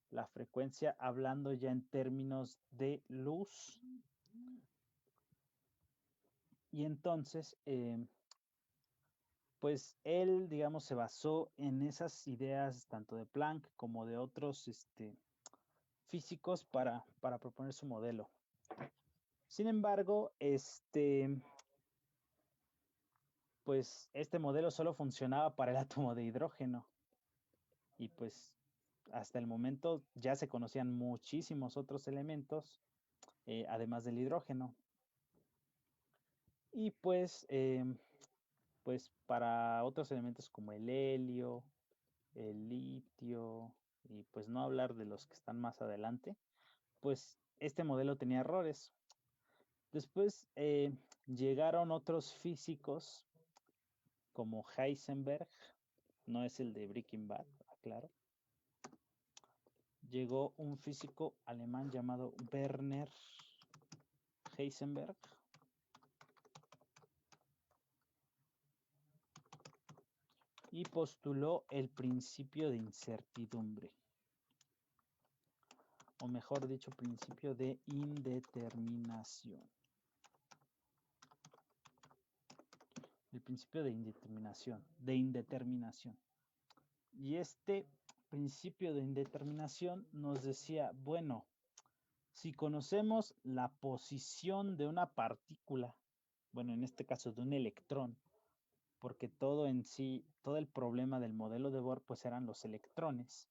la frecuencia, hablando ya en términos de luz. Y entonces, pues él, digamos, se basó en esas ideas tanto de Planck como de otros físicos para proponer su modelo. Sin embargo, pues este modelo solo funcionaba para el átomo de hidrógeno. Y pues hasta el momento ya se conocían muchísimos otros elementos, además del hidrógeno. Y pues para otros elementos como el helio, el litio, y pues no hablar de los que están más adelante, pues este modelo tenía errores. Después llegaron otros físicos como Heisenberg, no es el de Breaking Bad, aclaro. Llegó un físico alemán llamado Werner Heisenberg. Y postuló el principio de incertidumbre. O mejor dicho, principio de indeterminación. El principio de indeterminación. Y este principio de indeterminación nos decía, bueno, si conocemos la posición de una partícula, bueno, en este caso de un electrón, porque todo el problema del modelo de Bohr pues eran los electrones.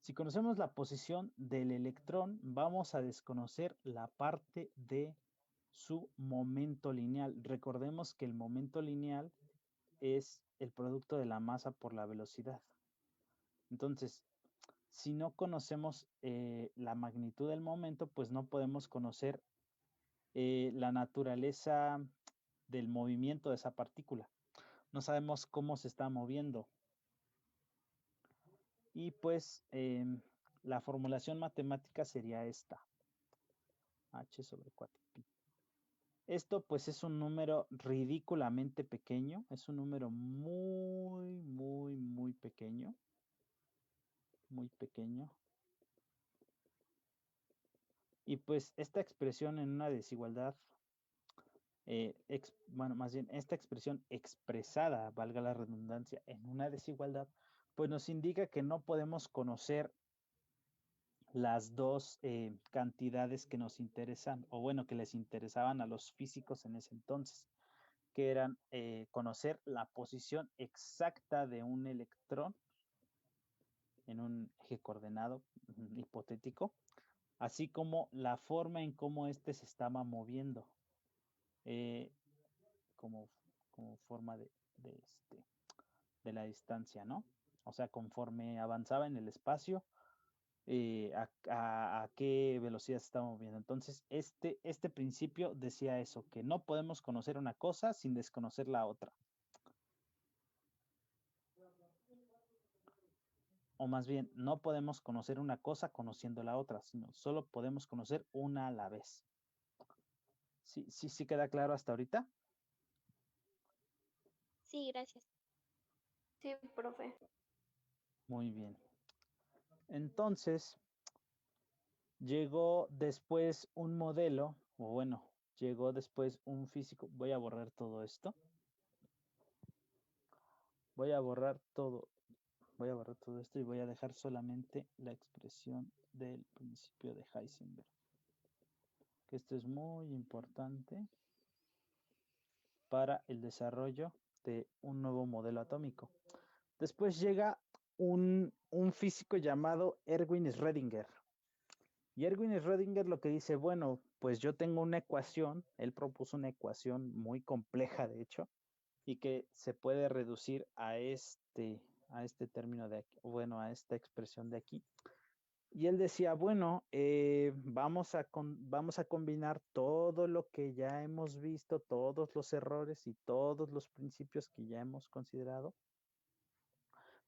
Si conocemos la posición del electrón, vamos a desconocer la parte de su momento lineal. Recordemos que el momento lineal es el producto de la masa por la velocidad. Entonces, si no conocemos la magnitud del momento, pues no podemos conocer la naturaleza del movimiento de esa partícula. No sabemos cómo se está moviendo. Y pues la formulación matemática sería esta. H sobre 4pi. Esto pues es un número ridículamente pequeño. Es un número muy pequeño. Muy pequeño. Y pues esta expresión en una desigualdad, bueno, más bien esta expresión expresada, valga la redundancia, en una desigualdad, pues nos indica que no podemos conocer las dos cantidades que nos interesan, o bueno, que les interesaban a los físicos en ese entonces, que eran conocer la posición exacta de un electrón en un eje coordenado hipotético, así como la forma en cómo éste se estaba moviendo, como forma de la distancia, ¿no? O sea, conforme avanzaba en el espacio, a qué velocidad se estaba moviendo. Entonces, este principio decía eso, que no podemos conocer una cosa sin desconocer la otra. O más bien, no podemos conocer una cosa conociendo la otra, sino solo podemos conocer una a la vez. ¿Sí queda claro hasta ahorita? Sí, gracias. Sí, profe. Muy bien. Entonces, llegó después un modelo, o bueno, llegó después un físico. Voy a borrar todo esto. Voy a borrar todo esto y voy a dejar solamente la expresión del principio de Heisenberg. Que esto es muy importante para el desarrollo de un nuevo modelo atómico. Después llega un físico llamado Erwin Schrödinger. Y Erwin Schrödinger lo que dice, bueno, pues yo tengo una ecuación, él propuso una ecuación muy compleja, de hecho, y que se puede reducir a este término de aquí, bueno, a esta expresión de aquí. Y él decía, bueno, vamos a combinar todo lo que ya hemos visto, todos los errores y todos los principios que ya hemos considerado,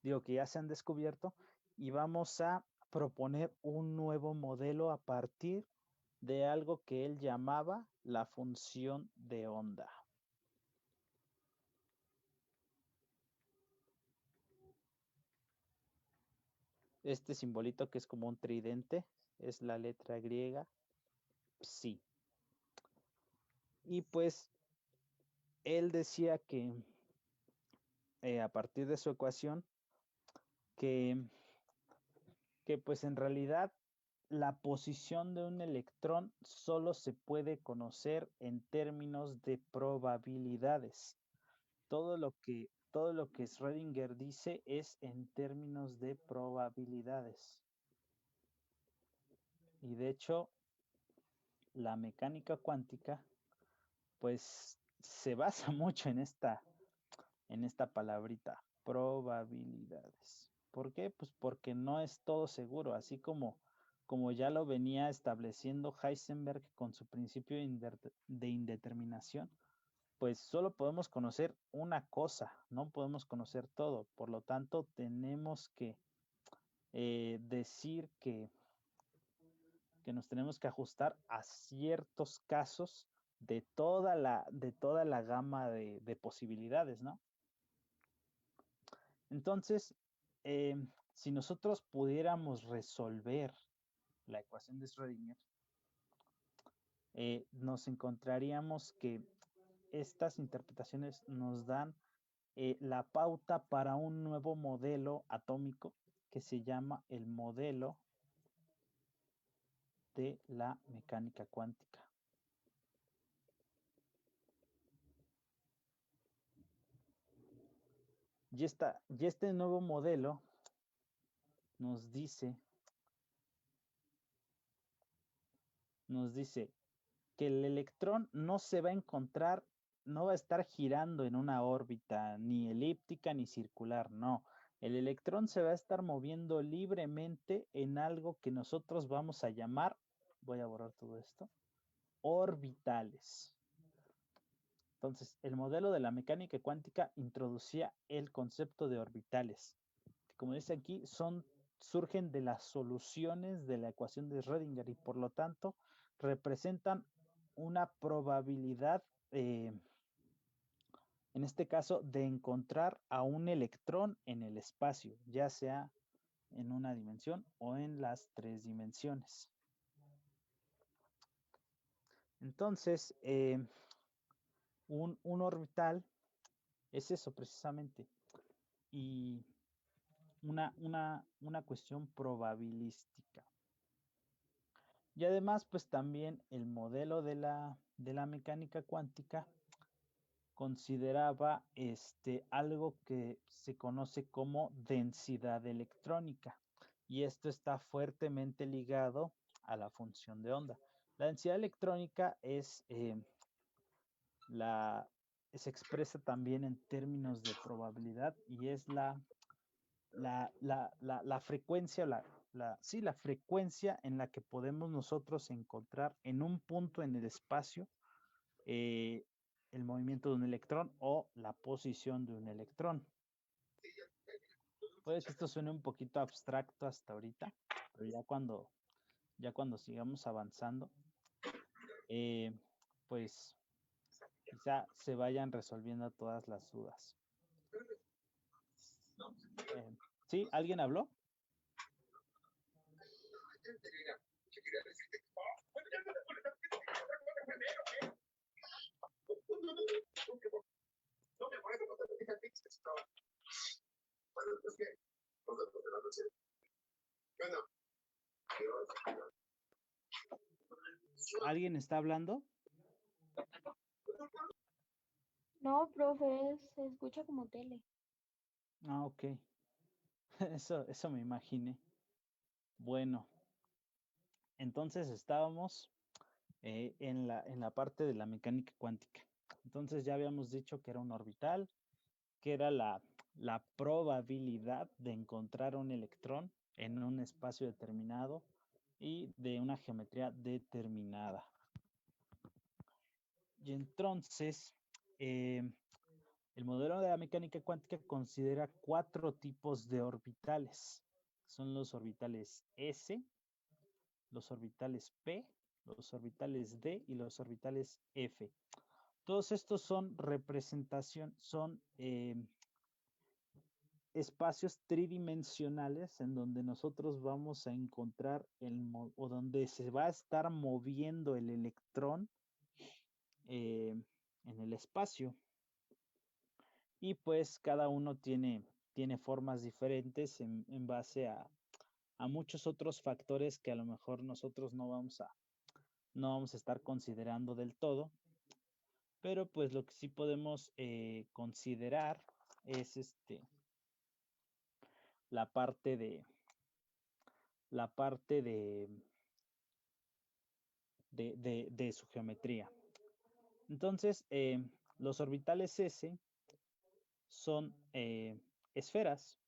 digo, que ya se han descubierto, y vamos a proponer un nuevo modelo a partir de algo que él llamaba la función de onda. Este simbolito que es como un tridente es la letra griega psi. Y pues él decía que a partir de su ecuación que pues en realidad la posición de un electrón solo se puede conocer en términos de probabilidades. Todo lo que Schrödinger dice es en términos de probabilidades. Y de hecho, la mecánica cuántica, pues, se basa mucho en esta palabrita, probabilidades. ¿Por qué? Pues porque no es todo seguro, así como ya lo venía estableciendo Heisenberg con su principio de indeterminación, pues solo podemos conocer una cosa, no podemos conocer todo. Por lo tanto, tenemos que decir que nos tenemos que ajustar a ciertos casos de toda la gama de posibilidades, ¿no? Entonces, si nosotros pudiéramos resolver la ecuación de Schrödinger, nos encontraríamos que estas interpretaciones nos dan la pauta para un nuevo modelo atómico que se llama el modelo de la mecánica cuántica. Y este nuevo modelo nos dice nos dice que el electrón no se va a encontrar, no va a estar girando en una órbita ni elíptica ni circular, no. El electrón se va a estar moviendo libremente en algo que nosotros vamos a llamar, voy a borrar todo esto, orbitales. Entonces, el modelo de la mecánica cuántica introducía el concepto de orbitales, que como dice aquí, surgen de las soluciones de la ecuación de Schrödinger y por lo tanto representan una probabilidad, en este caso, de encontrar a un electrón en el espacio, ya sea en una dimensión o en las 3 dimensiones. Entonces, un orbital es eso precisamente, y una cuestión probabilística. Y además, pues también el modelo de la mecánica cuántica consideraba algo que se conoce como densidad electrónica. Y esto está fuertemente ligado a la función de onda. La densidad electrónica se expresa también en términos de probabilidad y es la frecuencia, la frecuencia en la que podemos nosotros encontrar en un punto en el espacio el movimiento de un electrón o la posición de un electrón. Puede que esto suene un poquito abstracto hasta ahorita, pero ya cuando sigamos avanzando, pues quizá se vayan resolviendo todas las dudas. ¿Sí? ¿Alguien habló? ¿Alguien está hablando? No, profe, se escucha como tele. Ah, ok. Eso me imaginé. Bueno, entonces estábamos en la parte de la mecánica cuántica. Entonces ya habíamos dicho que era un orbital, que era la probabilidad de encontrar un electrón en un espacio determinado y de una geometría determinada. Y entonces, el modelo de la mecánica cuántica considera 4 tipos de orbitales. Son los orbitales S, los orbitales P, los orbitales D y los orbitales F. Todos estos son son espacios tridimensionales en donde nosotros vamos a encontrar o donde se va a estar moviendo el electrón en el espacio. Y pues cada uno tiene formas diferentes en base a muchos otros factores que a lo mejor nosotros no vamos a estar considerando del todo, pero pues lo que sí podemos considerar es la parte de su geometría. Entonces, los orbitales S son esferas.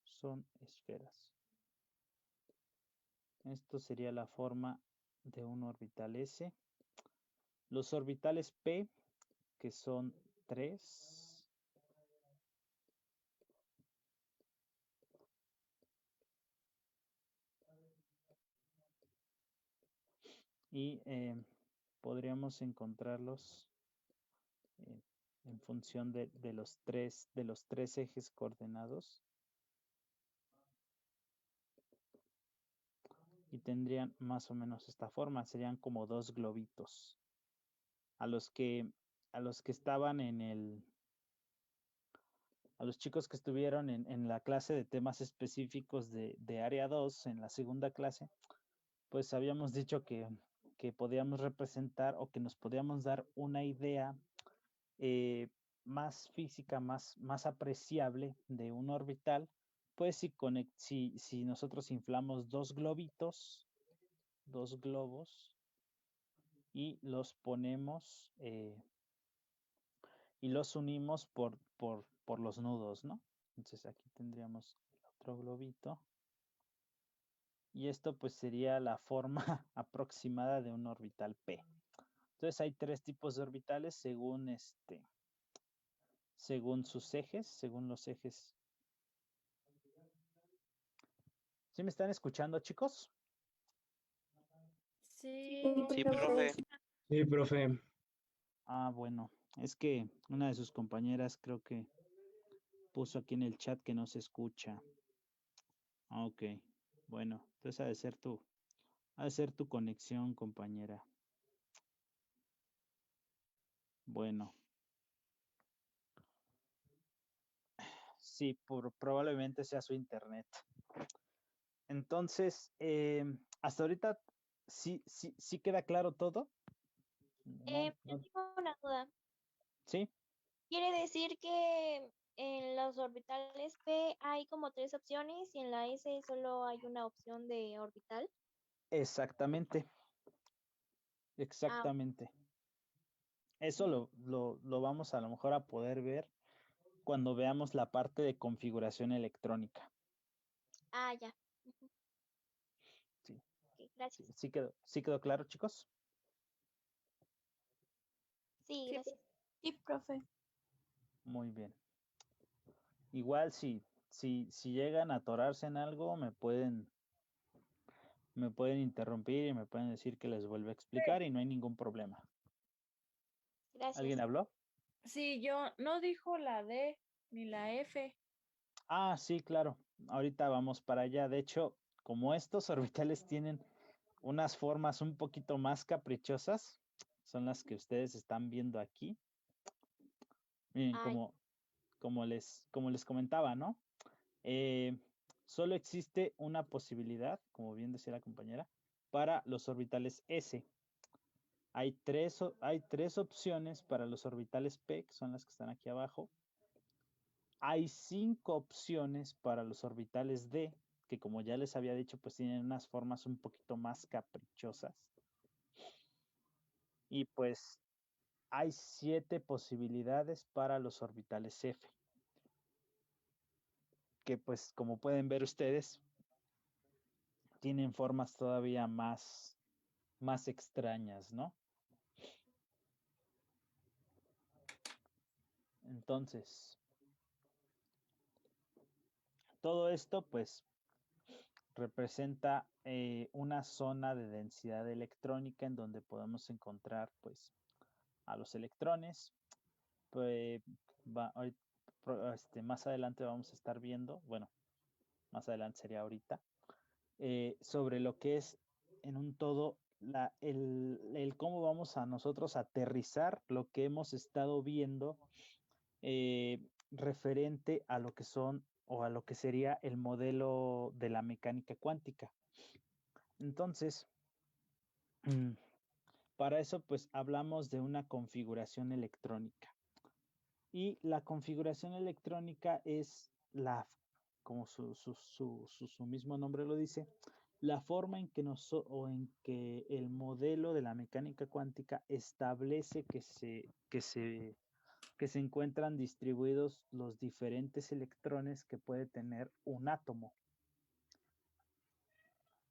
Son esferas. Esto sería la forma de un orbital S. Los orbitales P, que son 3. Y podríamos encontrarlos en función de los tres ejes coordenados. Y tendrían más o menos esta forma, serían como 2 globitos. A los que estaban a los chicos que estuvieron en la clase de temas específicos de área 2, en la segunda clase, pues habíamos dicho que podíamos representar o que nos podíamos dar una idea más física, más apreciable de un orbital pues si nosotros inflamos dos globos, y los ponemos y los unimos por los nudos, ¿no? Entonces aquí tendríamos el otro globito. Y esto pues sería la forma aproximada de un orbital P. Entonces hay tres tipos de orbitales según sus ejes, según los ejes. ¿Sí me están escuchando, chicos? Sí, Sí, profe. Sí, profe. Ah, bueno, es que una de sus compañeras creo que puso aquí en el chat que no se escucha. Ah, ok, bueno, entonces ha de ser tu conexión, compañera. Bueno, sí, probablemente sea su internet. Entonces, hasta ahorita sí queda claro todo. Yo No, tengo una duda. ¿sí? ¿Quiere decir que en los orbitales P hay como tres opciones y en la S solo hay una opción de orbital? Exactamente, Ah, exactamente. Eso lo vamos a lo mejor a poder ver cuando veamos la parte de configuración electrónica. ya. Ujú. Sí, Ok, gracias. sí quedó claro, chicos. Sí, Sí, gracias. Sí, profe. Muy bien. Igual si llegan a atorarse en algo, me pueden interrumpir y me pueden decir que les vuelvo a explicar y no hay ningún problema. ¿Alguien Gracias. habló? sí, yo no dijo la D ni la F. Ah, sí, claro. Ahorita vamos para allá. De hecho, como estos orbitales tienen unas formas un poquito más caprichosas, son las que ustedes están viendo aquí. Miren, Ay, como les comentaba, ¿no? Solo existe una posibilidad, como bien decía la compañera, para los orbitales S. Hay tres opciones para los orbitales P, que son las que están aquí abajo. Hay 5 opciones para los orbitales D, que como ya les había dicho, pues tienen unas formas un poquito más caprichosas. Y pues hay 7 posibilidades para los orbitales F, que pues como pueden ver ustedes, tienen formas todavía más extrañas, ¿no? Entonces, todo esto pues representa una zona de densidad electrónica en donde podemos encontrar pues a los electrones. Pues, más adelante vamos a estar viendo, bueno, más adelante sería ahorita, sobre lo que es en un todo el cómo vamos a nosotros aterrizar lo que hemos estado viendo referente a lo que son o a lo que sería el modelo de la mecánica cuántica. Entonces, para eso pues hablamos de una configuración electrónica. Y la configuración electrónica es como su mismo nombre lo dice, la forma en que el modelo de la mecánica cuántica establece que se encuentran distribuidos los diferentes electrones que puede tener un átomo.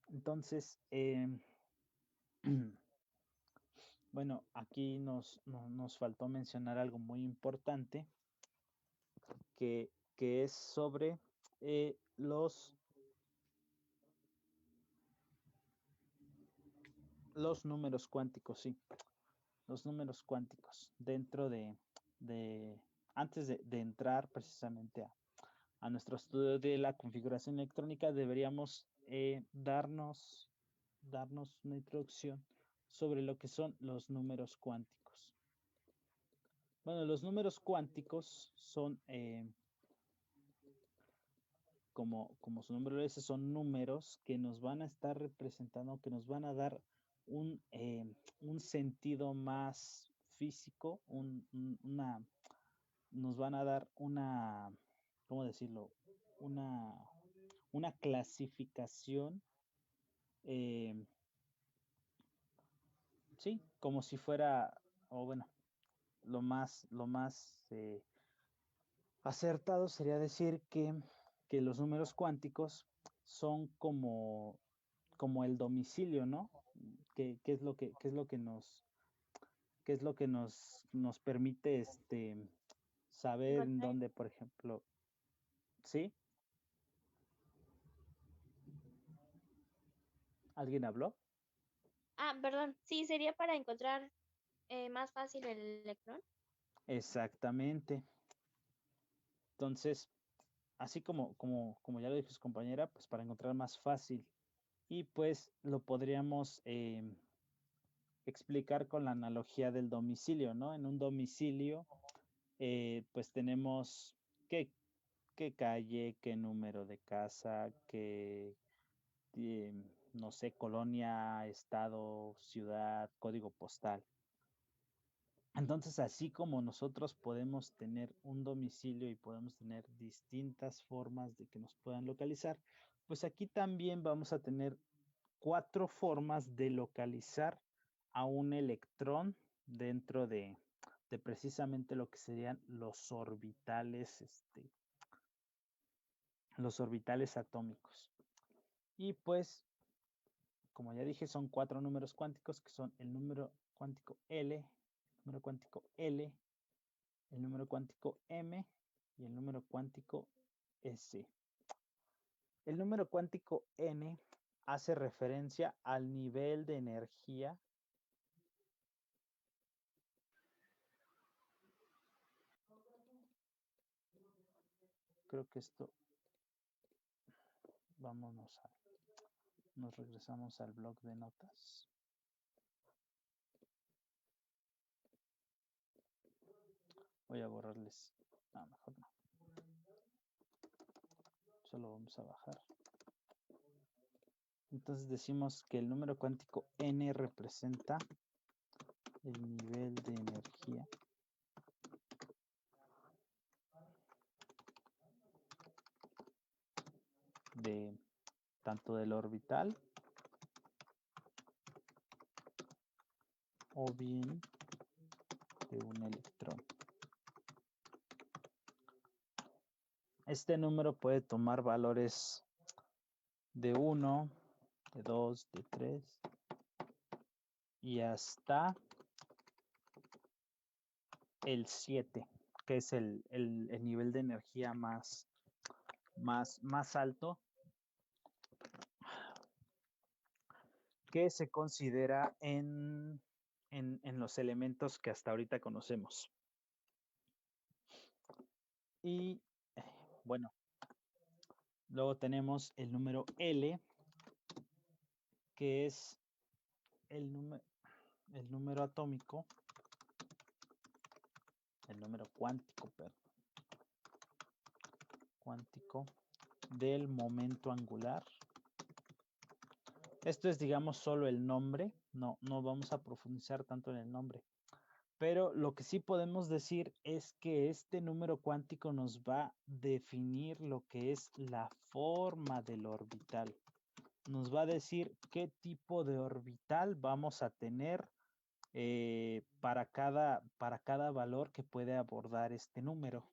Entonces, bueno, aquí nos faltó mencionar algo muy importante que es sobre los números cuánticos, sí, los números cuánticos dentro antes de entrar precisamente a nuestro estudio de la configuración electrónica, deberíamos darnos una introducción sobre lo que son los números cuánticos. Bueno, los números cuánticos son, como su nombre lo dice, son números que nos van a estar representando, que nos van a dar un sentido más físico, nos van a dar una, ¿cómo decirlo? una clasificación, sí, como si fuera, o bueno, lo más acertado sería decir que los números cuánticos son como el domicilio, ¿no? ¿Qué es lo que, nos permite saber en Encontrar. dónde, por ejemplo, ¿sí? ¿Alguien habló? Ah, perdón. Sí, sería para encontrar más fácil el electrón. Exactamente. Entonces, así como ya lo dijo su compañera, pues para encontrar más fácil. Y pues lo podríamos explicar con la analogía del domicilio, ¿no? En un domicilio, pues tenemos qué calle, qué número de casa, qué, no sé, colonia, estado, ciudad, código postal. Entonces, así como nosotros podemos tener un domicilio y podemos tener distintas formas de que nos puedan localizar, pues aquí también vamos a tener 4 formas de localizar a un electrón dentro de precisamente lo que serían los orbitales atómicos. Y pues, como ya dije, son 4 números cuánticos que son el número cuántico L, el número cuántico L, el número cuántico M y el número cuántico S. El número cuántico N hace referencia al nivel de energía creo que esto, nos regresamos al blog de notas. Voy a borrarles, no, mejor no. Solo vamos a bajar. Entonces decimos que el número cuántico N representa el nivel de energía de tanto del orbital o bien de un electrón. Este número puede tomar valores de 1, de 2, de 3 y hasta el 7, que es el nivel de energía más alto que se considera en los elementos que hasta ahorita conocemos. Y bueno, luego tenemos el número L, que es el número atómico, el número cuántico, perdón, cuántico del momento angular. Esto es, digamos, solo el nombre, no vamos a profundizar tanto en el nombre. Pero lo que sí podemos decir es que este número cuántico nos va a definir lo que es la forma del orbital. Nos va a decir qué tipo de orbital vamos a tener para cada valor que puede abordar este número.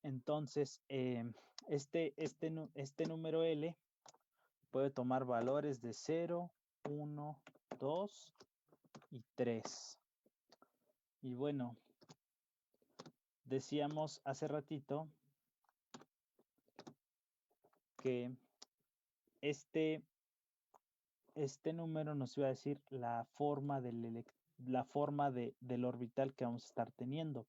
Entonces, este número L puede tomar valores de 0, 1, 2 y 3. Y bueno, decíamos hace ratito que este número nos iba a decir la forma del orbital que vamos a estar teniendo.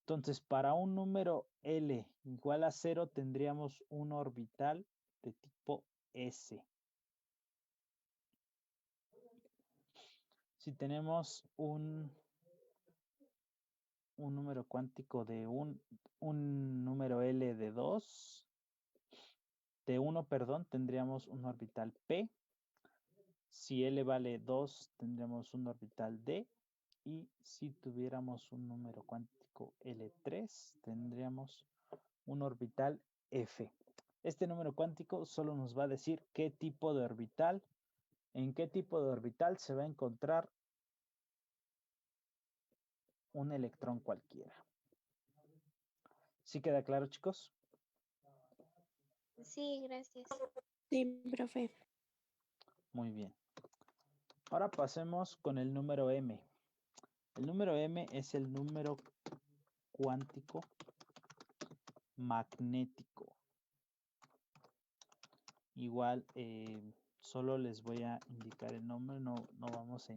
Entonces, para un número L igual a 0, tendríamos un orbital de tipo S. Si tenemos un número cuántico de un número L de 2, de 1, perdón, tendríamos un orbital P. Si L vale 2, tendríamos un orbital D. Y si tuviéramos un número cuántico L3, tendríamos un orbital F. Este número cuántico solo nos va a decir qué tipo de orbital, en qué tipo de orbital se va a encontrar un electrón cualquiera. ¿Sí queda claro, chicos? Sí, gracias. Sí, profe. Muy bien. Ahora pasemos con el número M. El número M es el número cuántico magnético. Igual, solo les voy a indicar el nombre, no vamos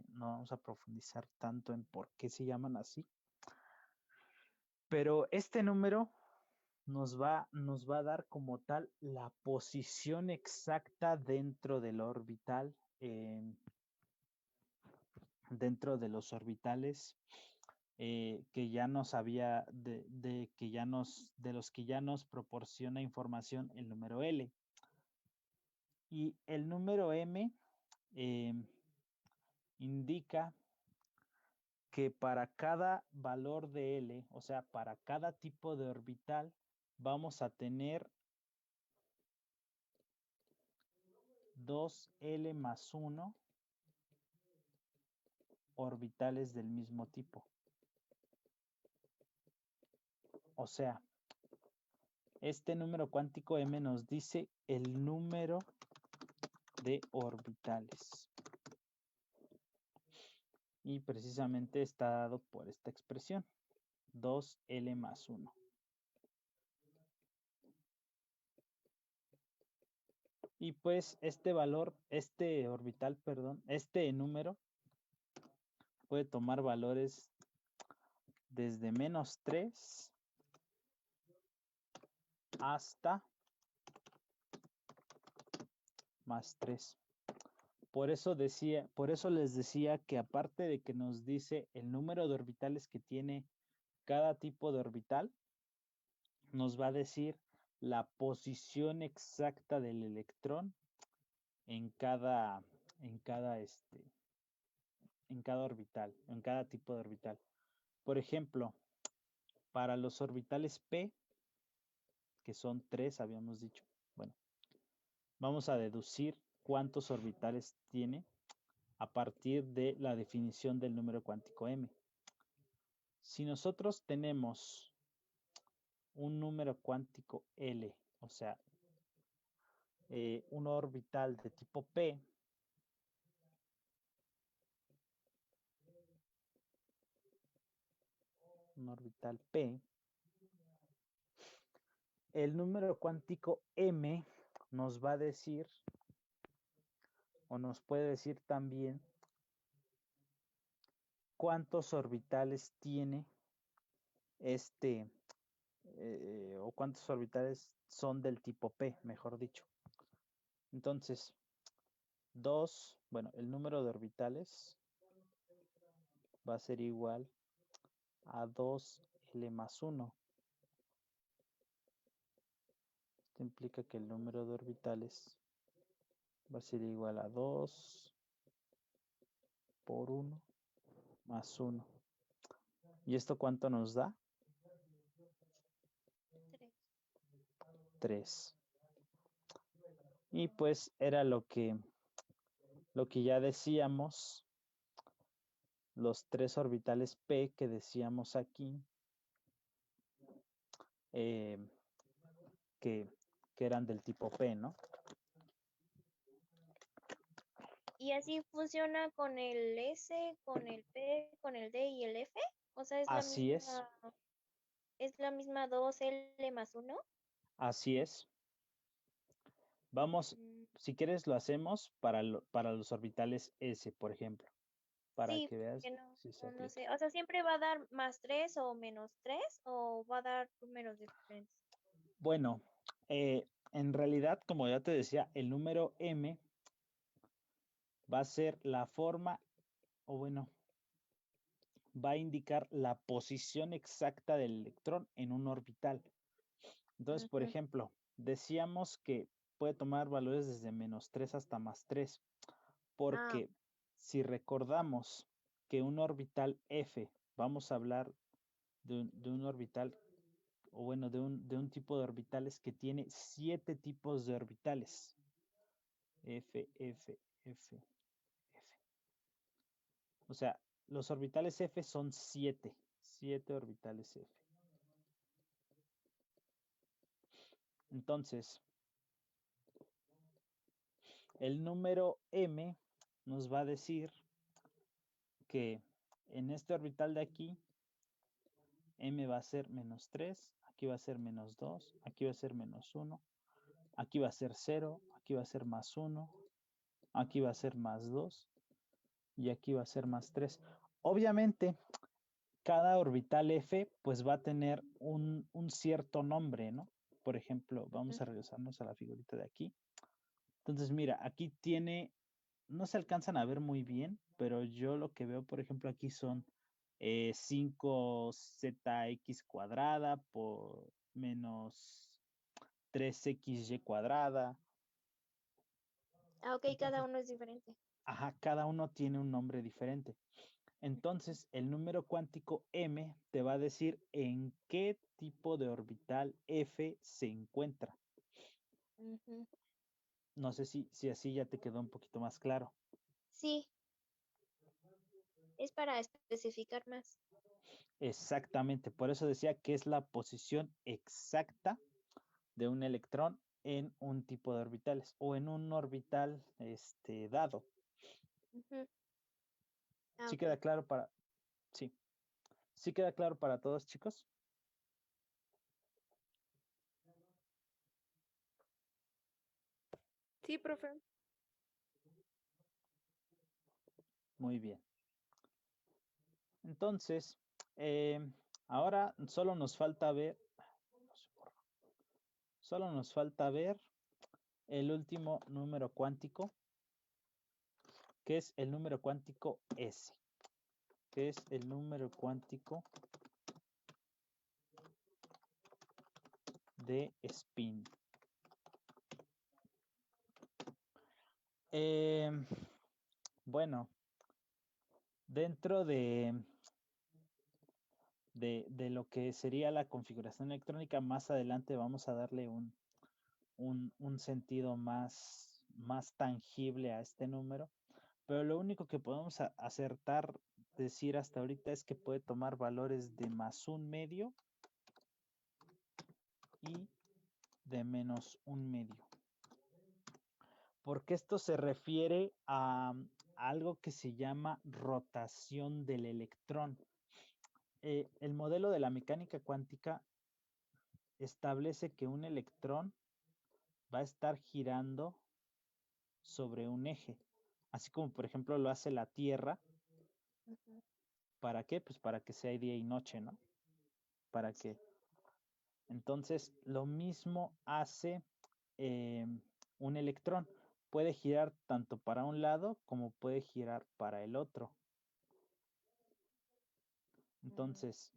a profundizar tanto en por qué se llaman así. Pero este número nos va a dar como tal la posición exacta dentro del orbital, dentro de los orbitales que ya nos había, de los que ya nos proporciona información el número L. Y el número M indica que para cada valor de L, o sea, para cada tipo de orbital, vamos a tener 2L más 1 orbitales del mismo tipo. O sea, este número cuántico M nos dice el número de orbitales. Y precisamente está dado por esta expresión, 2L más 1. Y pues este número puede tomar valores desde -3 hasta +3. Por eso les decía que aparte de que nos dice el número de orbitales que tiene cada tipo de orbital, nos va a decir la posición exacta del electrón en cada orbital, en cada tipo de orbital. Por ejemplo, para los orbitales P, que son 3, habíamos dicho. Bueno, vamos a deducir cuántos orbitales tiene a partir de la definición del número cuántico M. Si nosotros tenemos un número cuántico L, o sea, un orbital de tipo P, un orbital P, el número cuántico M nos va a decir, o nos puede decir también, cuántos orbitales tiene o cuántos orbitales son del tipo P, mejor dicho. Entonces, el número de orbitales va a ser igual a 2L más 1. Esto implica que el número de orbitales va a ser igual a 2 por 1 más 1. ¿Y esto cuánto nos da? 3. Y pues era lo que ya decíamos, los 3 orbitales P que decíamos aquí, que eran del tipo P, ¿no? ¿Y así funciona con el S, con el P, con el D y el F? O sea, Así es la misma 2L más 1. Así es. Vamos, si quieres lo hacemos para los orbitales S, por ejemplo, para Sí, que veas que si se no aplica. sé. O sea, ¿siempre va a dar +3 o -3 o va a dar números diferentes? Bueno, en realidad, como ya te decía, el número M va a ser la forma, o bueno, va a indicar la posición exacta del electrón en un orbital. Entonces, por Ujú. ejemplo, decíamos que puede tomar valores desde -3 hasta +3, porque si recordamos que un orbital F, vamos a hablar de un orbital o bueno, de un tipo de orbitales que tiene 7 tipos de orbitales. F, F, F, F. O sea, los orbitales F son 7. 7 orbitales F. Entonces, el número M nos va a decir que en este orbital de aquí, M va a ser menos 3, aquí va a ser menos 2, aquí va a ser menos 1, aquí va a ser 0, aquí va a ser más 1, aquí va a ser más 2 y aquí va a ser más 3. Obviamente, cada orbital F pues va a tener un cierto nombre, ¿no? Por ejemplo, vamos a regresarnos a la figurita de aquí. Entonces, mira, aquí tiene, no se alcanzan a ver muy bien, pero yo lo que veo, por ejemplo, aquí son 5zx cuadrada por menos 3xy cuadrada. Ah, ok, cada uno es diferente. Ajá, cada uno tiene un nombre diferente. Entonces, el número cuántico M te va a decir en qué tipo de orbital F se encuentra. Ujú. No sé si así ya te quedó un poquito más claro. Sí, es para especificar más. Exactamente, por eso decía que es la posición exacta de un electrón en un tipo de orbitales o en un orbital dado. Ujú. Ah, ¿Sí ok. queda claro para, sí, sí queda claro para todos, chicos? Sí, profe. Muy bien. Entonces, ahora solo nos falta ver, solo nos falta ver el último número cuántico, que es el número cuántico S, que es el número cuántico de spin. Bueno, dentro de lo que sería la configuración electrónica, más adelante vamos a darle un sentido más tangible a este número, pero lo único que podemos acertar, decir hasta ahorita es que puede tomar valores de +1/2 y de -1/2. Porque esto se refiere a algo que se llama rotación del electrón. El modelo de la mecánica cuántica establece que un electrón va a estar girando sobre un eje, así como por ejemplo lo hace la Tierra. Ujú. ¿Para qué? Pues para que sea día y noche, ¿no? Para que. Entonces, lo mismo hace un electrón. Puede girar tanto para un lado como puede girar para el otro. Entonces,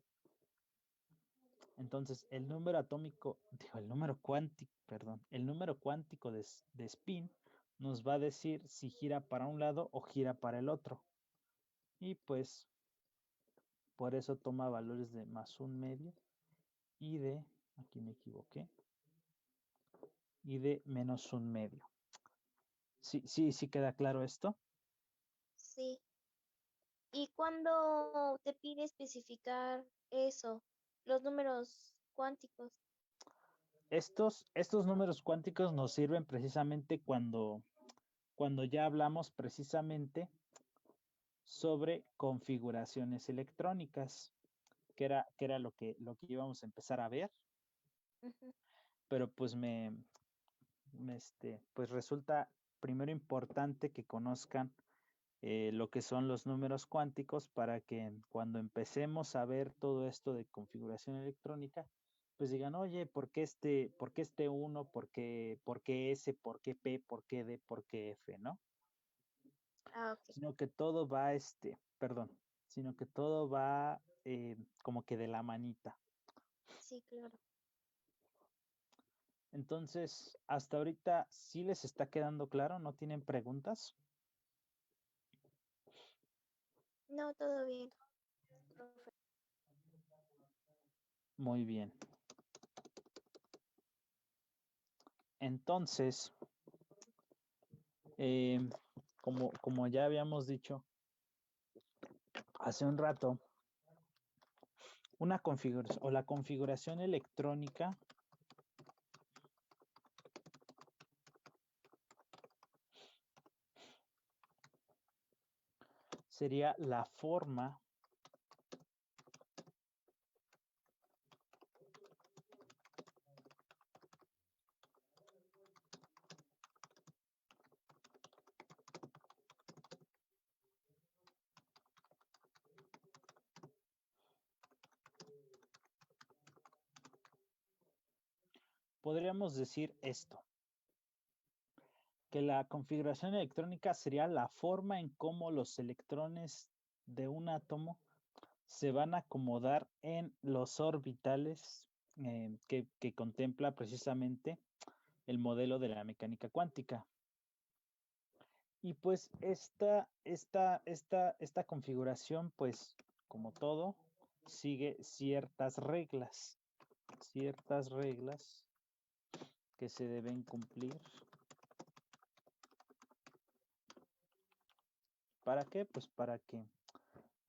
el número atómico, digo, el número cuántico, perdón, el número cuántico de spin nos va a decir si gira para un lado o gira para el otro. Y pues, por eso toma valores de +1/2 y de, aquí me equivoqué, y de -1/2. Sí queda claro esto. Sí. ¿Y cuándo te pide especificar eso? Los números cuánticos. Estos números cuánticos nos sirven precisamente cuando ya hablamos precisamente sobre configuraciones electrónicas, que era lo que íbamos a empezar a ver, Ujú. pero pues pues resulta primero importante que conozcan lo que son los números cuánticos para que cuando empecemos a ver todo esto de configuración electrónica, pues digan, oye, ¿por qué este 1? ¿Por qué S? ¿Por qué P? ¿Por qué D? ¿Por qué F? ¿No? Ah, ok. Sino que todo va, sino que todo va como que de la manita. Sí, claro. Entonces, hasta ahorita sí les está quedando claro, ¿no tienen preguntas? No, todo bien, profe. Muy bien. Entonces, como ya habíamos dicho hace un rato, una configuración o la configuración electrónica sería la forma podríamos decir esto, que la configuración electrónica sería la forma en cómo los electrones de un átomo se van a acomodar en los orbitales que contempla precisamente el modelo de la mecánica cuántica. Y pues esta configuración, pues como todo, sigue ciertas reglas que se deben cumplir. ¿Para qué? Pues para que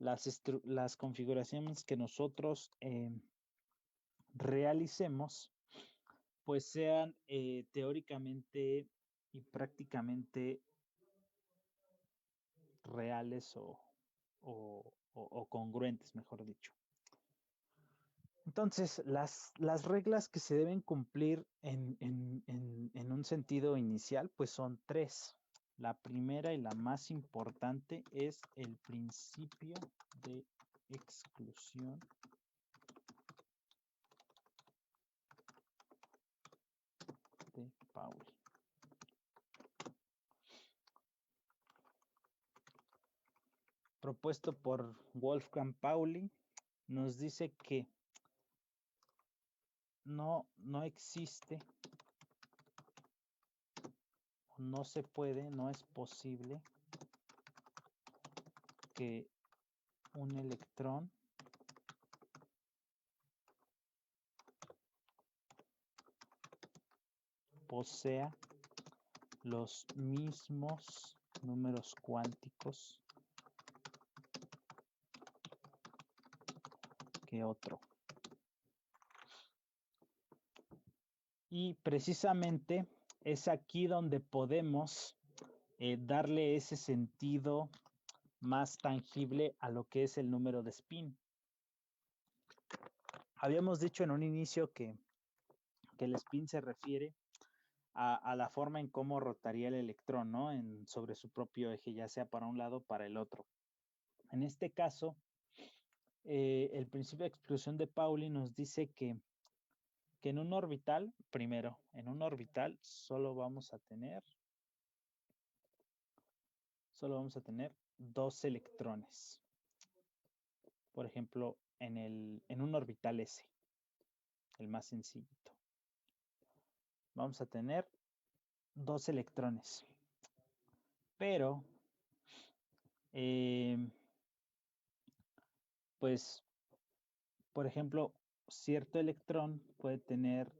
las configuraciones que nosotros realicemos, pues sean teóricamente y prácticamente reales o congruentes, mejor dicho. Entonces, las reglas que se deben cumplir en un sentido inicial, pues son tres. La primera y la más importante es el principio de exclusión de Pauli. Propuesto por Wolfgang Pauli, nos dice que no existe, no se puede, no es posible que un electrón posea los mismos números cuánticos que otro. Y precisamente es aquí donde podemos darle ese sentido más tangible a lo que es el número de spin. Habíamos dicho en un inicio que el spin se refiere a la forma en cómo rotaría el electrón, ¿no? Sobre su propio eje, ya sea para un lado o para el otro. En este caso, el principio de exclusión de Pauli nos dice que en un orbital, primero, en un orbital solo vamos a tener dos electrones. Por ejemplo, en un orbital S, el más sencillito. Vamos a tener dos electrones. Pero, pues, por ejemplo, cierto electrón puede tener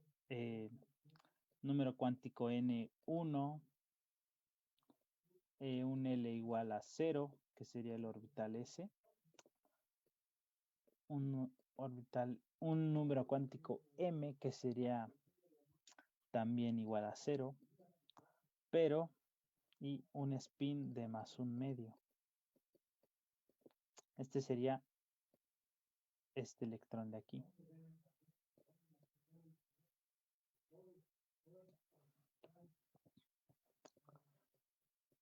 número cuántico N1, un L igual a 0, que sería el orbital S. Un número cuántico M, que sería también igual a 0, pero y un spin de +1/2. Este sería este electrón de aquí.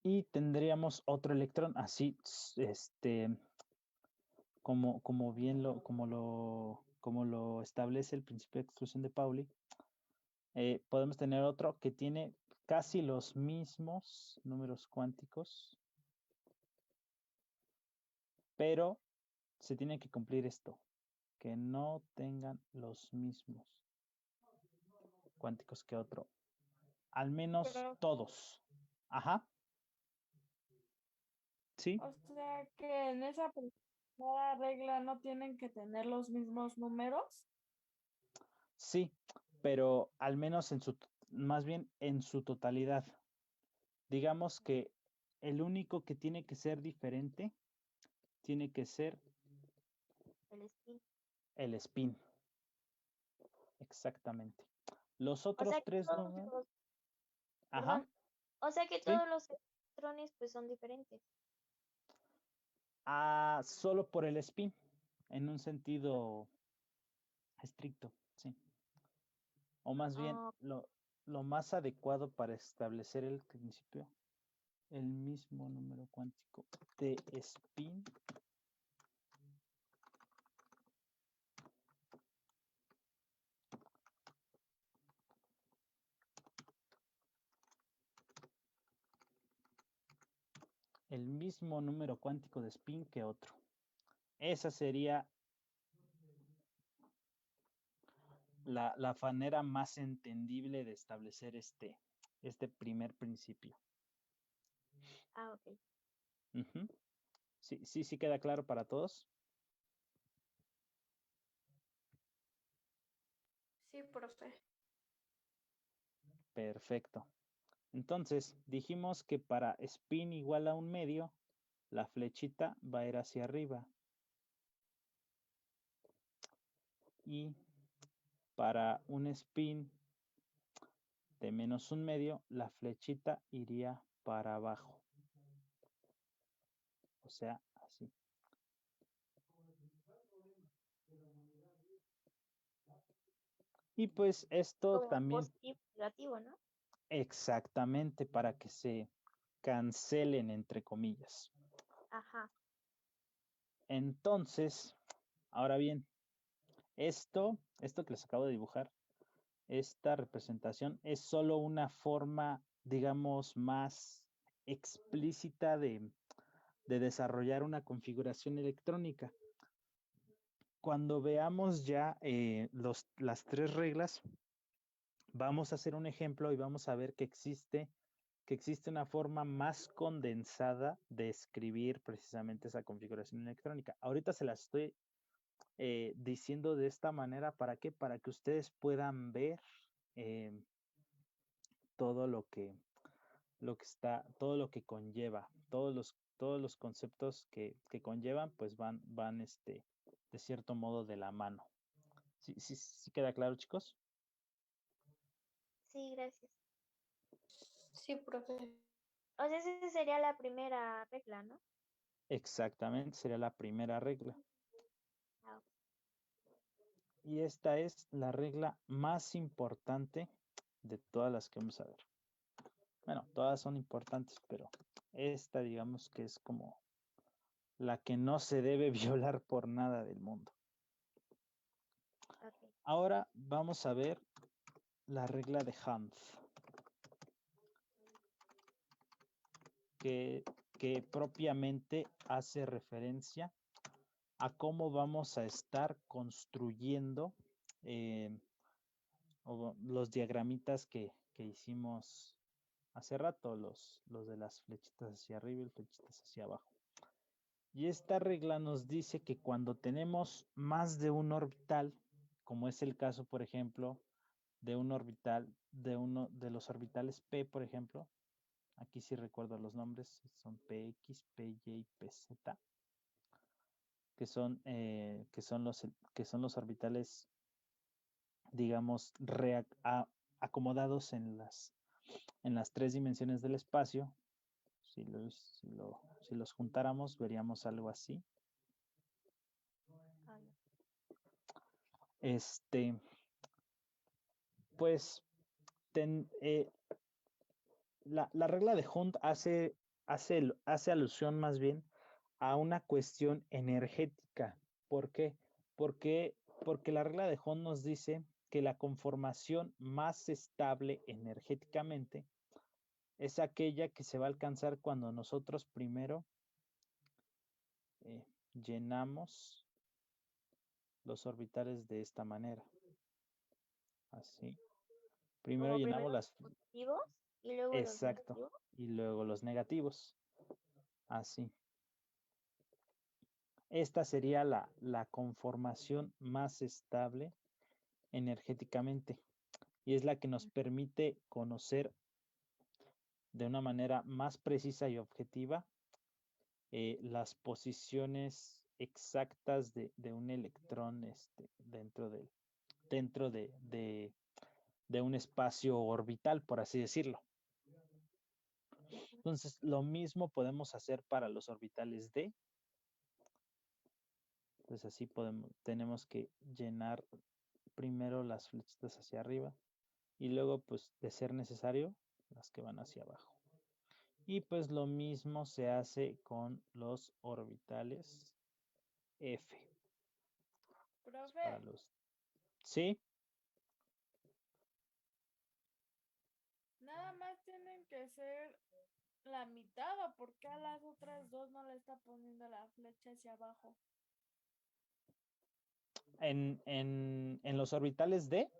Y tendríamos otro electrón así, como lo establece el principio de exclusión de Pauli. Podemos tener otro que tiene casi los mismos números cuánticos, pero se tiene que cumplir esto, que no tengan los mismos cuánticos que otro, al menos Pero, todos. Ajá. ¿Sí? o sea que en esa primera regla no tienen que tener los mismos números. Sí, pero al menos más bien en su totalidad. Digamos que el único que tiene que ser diferente tiene que ser El spin. el spin. Exactamente. Los O otros sea que tres todos números. los, Ajá. perdón, o sea que Sí. todos los electrones pues son diferentes. Solo por el spin, en un sentido estricto, sí. O más bien, Ah, lo más adecuado para establecer el principio, el mismo número cuántico de spin el mismo número cuántico de spin que otro. Esa sería la manera más entendible de establecer este primer principio. ok. Ujú. Sí queda claro para todos. Sí, profe. Perfecto. Entonces, dijimos que para spin igual a 1/2, la flechita va a ir hacia arriba. Y para un spin de -1/2, la flechita iría para abajo. O sea, así. Y pues esto Como también positivo y negativo, ¿no? exactamente para que se cancelen, entre comillas. Ajá. Entonces, ahora bien, esto que les acabo de dibujar, esta representación es solo una forma, digamos, más explícita de desarrollar una configuración electrónica. Cuando veamos ya las 3 reglas, vamos a hacer un ejemplo y vamos a ver que existe una forma más condensada de escribir precisamente esa configuración electrónica. Ahorita se las estoy diciendo de esta manera, ¿para qué? Para que ustedes puedan ver todo lo que todo lo que conlleva, todos los conceptos que conllevan, pues van de cierto modo de la mano. ¿Sí queda claro, chicos? Sí, gracias. Sí, profe. O sea, esa sería la primera regla, ¿no? Exactamente, sería la primera regla. Ah, ok. Y esta es la regla más importante de todas las que vamos a ver. Bueno, todas son importantes, pero esta digamos que es como la que no se debe violar por nada del mundo. Ok. Ahora vamos a ver la regla de Hanf, que propiamente hace referencia a cómo vamos a estar construyendo los diagramitas que hicimos hace rato, los de las flechitas hacia arriba y flechitas hacia abajo. Y esta regla nos dice que cuando tenemos más de un orbital, como es el caso, por ejemplo, de un orbital, de uno de los orbitales P, por ejemplo, aquí sí recuerdo los nombres, son PX, PY y PZ, que son los orbitales, digamos, acomodados en las 3 dimensiones del espacio. Si los juntáramos, veríamos algo así. Ah, no. Pues la regla de Hund hace alusión más bien a una cuestión energética. ¿Por qué? Porque la regla de Hund nos dice que la conformación más estable energéticamente es aquella que se va a alcanzar cuando nosotros primero llenamos los orbitales de esta manera. Así. Primero Como llenamos primero los positivos y luego los Exacto. negativos. Y luego los negativos. Así. Esta sería la conformación más estable energéticamente. y es la que nos permite conocer de una manera más precisa y objetiva las posiciones exactas de un electrón dentro de un espacio orbital, por así decirlo. Entonces, lo mismo podemos hacer para los orbitales D. Entonces, así tenemos que llenar primero las flechitas hacia arriba y luego, pues, de ser necesario, las que van hacia abajo. Y pues lo mismo se hace con los orbitales F. Para Profe, ¿Sí? nada más tienen que ser la mitad o por qué a las otras dos no le está poniendo la flecha hacia abajo. En los orbitales D,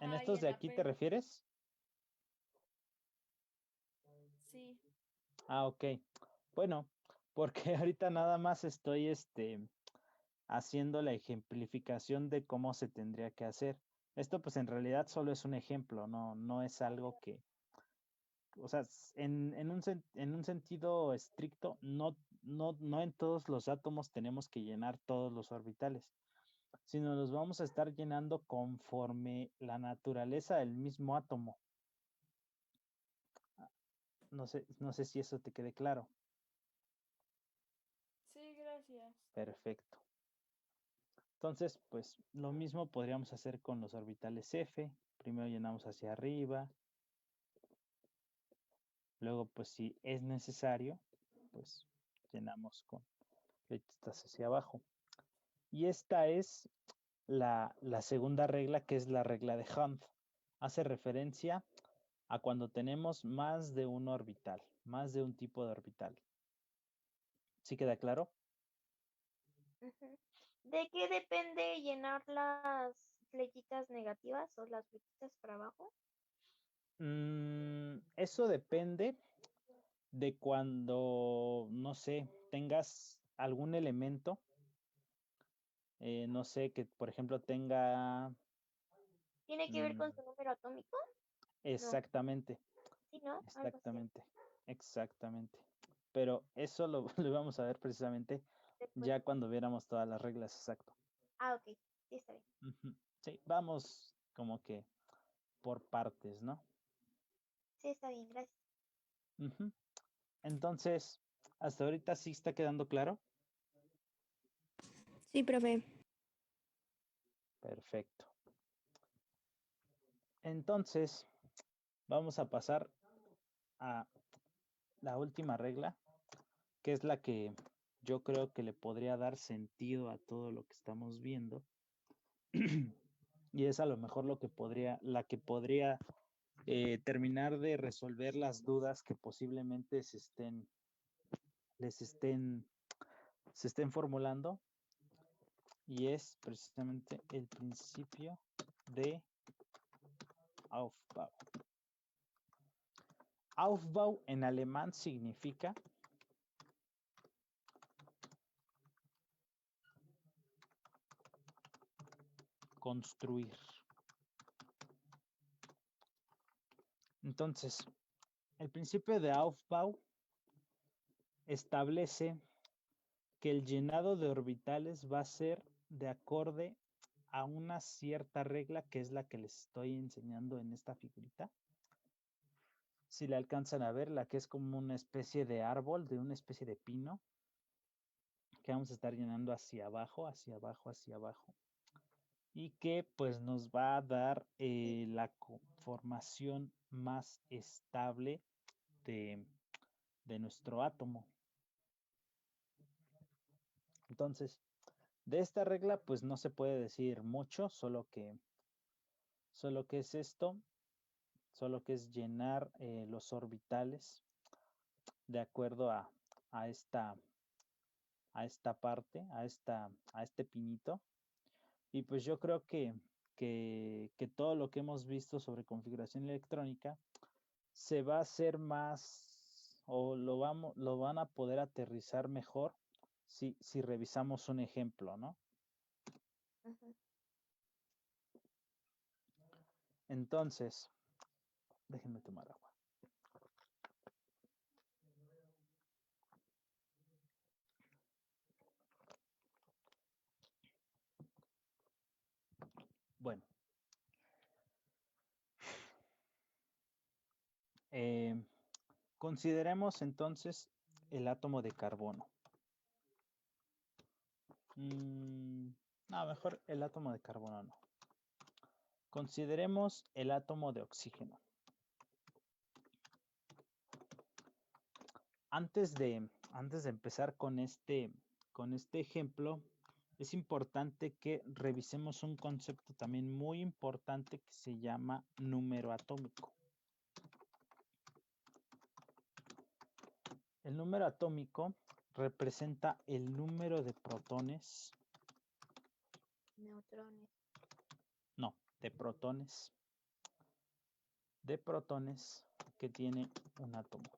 ¿en Ajá, y estos en de la aquí te P. refieres? Sí. Ah, ok. Bueno, porque ahorita nada más estoy haciendo la ejemplificación de cómo se tendría que hacer. Esto pues en realidad solo es un ejemplo, no es algo que, o sea, en un sentido estricto, no en todos los átomos tenemos que llenar todos los orbitales, sino los vamos a estar llenando conforme la naturaleza del mismo átomo. No sé si eso te quede claro. Sí, gracias. Perfecto. Entonces, pues lo mismo podríamos hacer con los orbitales F. Primero llenamos hacia arriba. Luego, pues si es necesario, pues llenamos con flechitas hacia abajo. Y esta es la segunda regla, que es la regla de Hunt. Hace referencia a cuando tenemos más de un orbital, más de un tipo de orbital. ¿Sí queda claro? Ujú. ¿De qué depende llenar las flechitas negativas o las flechitas para abajo? Eso depende de cuando, no sé, tengas algún elemento, no sé, que por ejemplo tenga ¿Tiene que ver con mm, su número atómico? No, exactamente, sí, ¿no? Algo así. exactamente. Pero eso lo, lo vamos a ver precisamente Después. ya cuando viéramos todas las reglas, exacto. Ah, ok. Sí, está bien. Ujú. Sí, vamos como que por partes, ¿no? Sí, está bien, gracias. Ujú. Entonces, hasta ahorita sí está quedando claro. Sí, profe. Perfecto. Entonces, vamos a pasar a la última regla, que es la que yo creo que le podría dar sentido a todo lo que estamos viendo. Y es a lo mejor la que podría terminar de resolver las dudas que posiblemente se estén formulando. Y es precisamente el principio de Aufbau. Aufbau en alemán significa construir. Entonces, el principio de Aufbau establece que el llenado de orbitales va a ser de acorde a una cierta regla que es la que les estoy enseñando en esta figurita. Si la alcanzan a ver, la que es como una especie de árbol, de una especie de pino, que vamos a estar llenando hacia abajo, hacia abajo, hacia abajo. Y que pues nos va a dar la conformación más estable de nuestro átomo. Entonces, de esta regla pues no se puede decir mucho, solo que es esto, solo que es llenar los orbitales de acuerdo a esta parte, a este pinito. Y pues yo creo que todo lo que hemos visto sobre configuración electrónica se va a hacer más o lo van a poder aterrizar mejor si revisamos un ejemplo, ¿no? Ujú. Entonces, déjenme tomar agua. Bueno. Consideremos entonces el átomo de carbono. No, mejor el átomo de carbono no. Consideremos el átomo de oxígeno. Antes de empezar con este ejemplo, es importante que revisemos un concepto también muy importante que se llama número atómico. El número atómico representa el número de protones. Neutrones. No, de protones. De protones que tiene un átomo.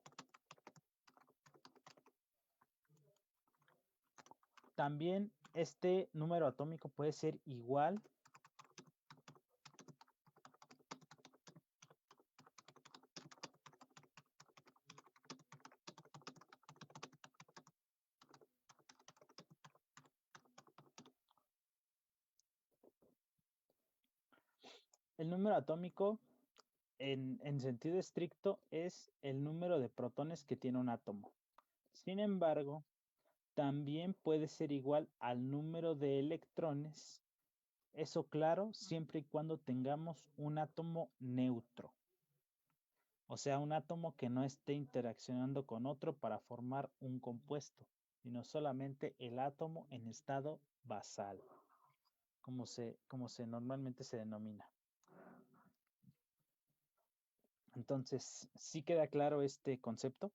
También este número atómico puede ser igual el número atómico en sentido estricto es el número de protones que tiene un átomo. Sin embargo, también puede ser igual al número de electrones. Eso claro, siempre y cuando tengamos un átomo neutro. O sea, un átomo que no esté interaccionando con otro para formar un compuesto, sino solamente el átomo en estado basal, como se normalmente se denomina. Entonces, ¿sí queda claro este concepto?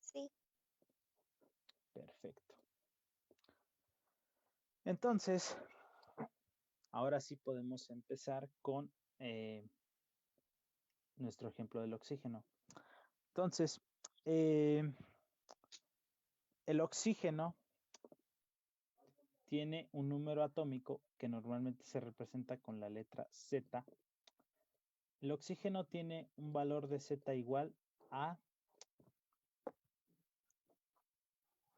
Sí. Perfecto. Entonces, ahora sí podemos empezar con nuestro ejemplo del oxígeno. Entonces, el oxígeno tiene un número atómico que normalmente se representa con la letra Z. El oxígeno tiene un valor de Z igual a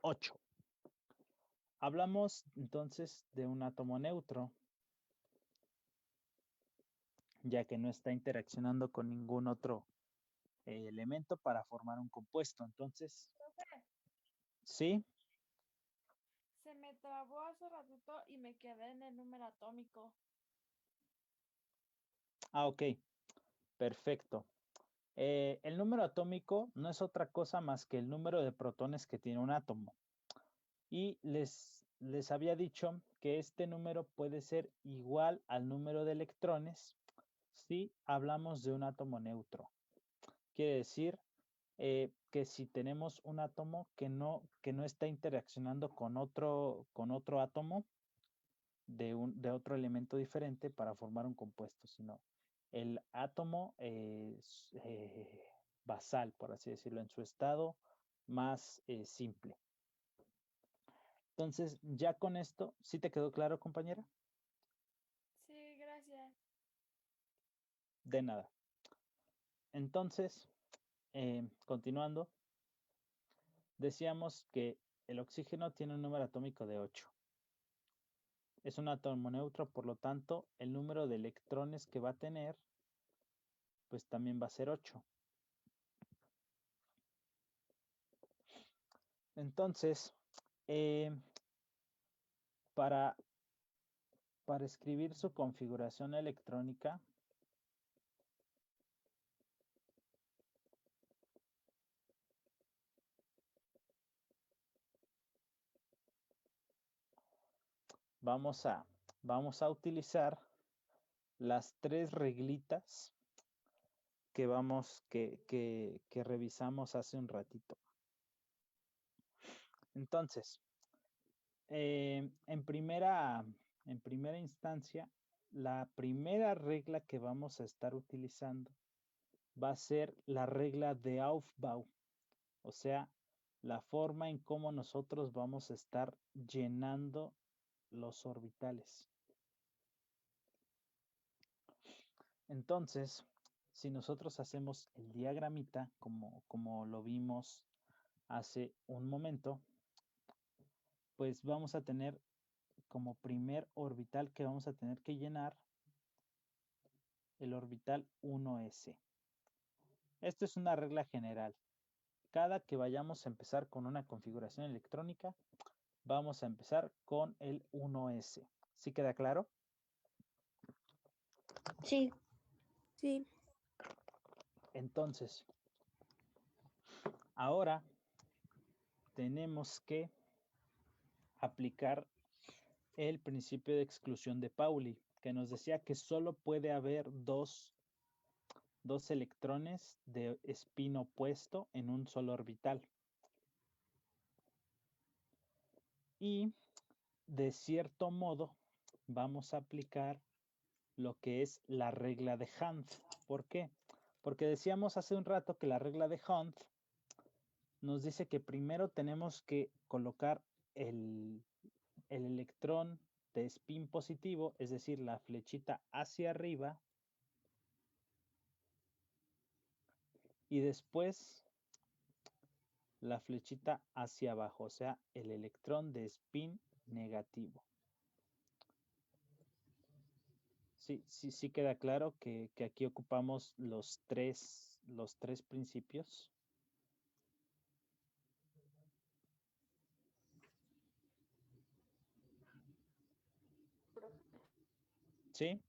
8. Hablamos entonces de un átomo neutro, ya que no está interaccionando con ningún otro elemento para formar un compuesto. Entonces, Profe, ¿sí? se me trabó hace ratito y me quedé en el número atómico. Ah, ok. Perfecto. El número atómico no es otra cosa más que el número de protones que tiene un átomo. Y les había dicho que este número puede ser igual al número de electrones si hablamos de un átomo neutro. Quiere decir que si tenemos un átomo que no está interaccionando con otro átomo de otro elemento diferente para formar un compuesto, sino el átomo basal, por así decirlo, en su estado más simple. Entonces, ya con esto, ¿sí te quedó claro, compañera? Sí, gracias. De nada. Entonces, continuando, decíamos que el oxígeno tiene un número atómico de 8. Es un átomo neutro, por lo tanto, el número de electrones que va a tener, pues también va a ser 8. Entonces, para escribir su configuración electrónica, vamos a utilizar las 3 reglitas que revisamos hace un ratito. Entonces, en primera instancia, la primera regla que vamos a estar utilizando va a ser la regla de Aufbau, o sea, la forma en cómo nosotros vamos a estar llenando los orbitales. Entonces, si nosotros hacemos el diagramita, como lo vimos hace un momento, pues vamos a tener como primer orbital que vamos a tener que llenar el orbital 1s. Esto es una regla general. Cada que vayamos a empezar con una configuración electrónica, vamos a empezar con el 1s. ¿Sí queda claro? Sí. Sí. Entonces, ahora tenemos que aplicar el principio de exclusión de Pauli, que nos decía que solo puede haber dos electrones de spin opuesto en un solo orbital. Y de cierto modo vamos a aplicar lo que es la regla de Hund. ¿Por qué? Porque decíamos hace un rato que la regla de Hund nos dice que primero tenemos que colocar el electrón de spin positivo, es decir, la flechita hacia arriba, y después la flechita hacia abajo, o sea, el electrón de spin negativo. Sí queda claro que aquí ocupamos los tres principios. ¿Sí?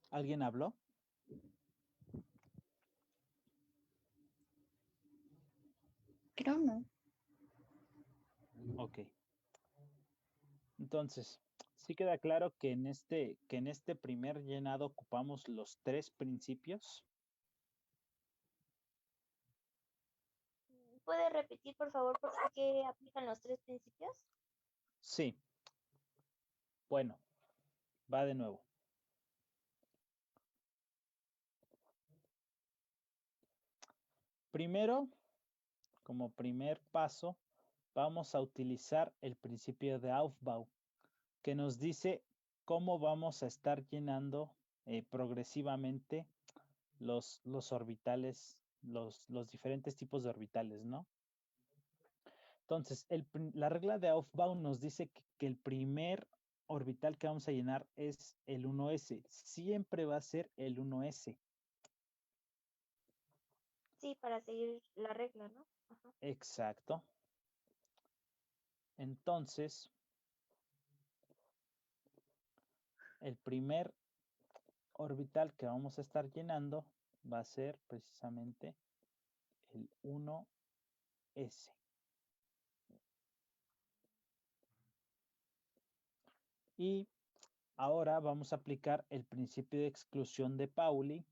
¿Alguien habló? Creo no. Ok. Entonces, sí queda claro que en este primer llenado ocupamos los tres principios. ¿Puede repetir, por favor, por qué aplican los tres principios? Sí. Bueno, va de nuevo. Primero, como primer paso, vamos a utilizar el principio de Aufbau, que nos dice cómo vamos a estar llenando progresivamente los orbitales, los diferentes tipos de orbitales, ¿no? Entonces, la regla de Aufbau nos dice que el primer orbital que vamos a llenar es el 1s. Siempre va a ser el 1s. Sí, para seguir la regla, ¿no? Ajá. Exacto. Entonces, el primer orbital que vamos a estar llenando va a ser precisamente el 1s. Y ahora vamos a aplicar el principio de exclusión de Pauli,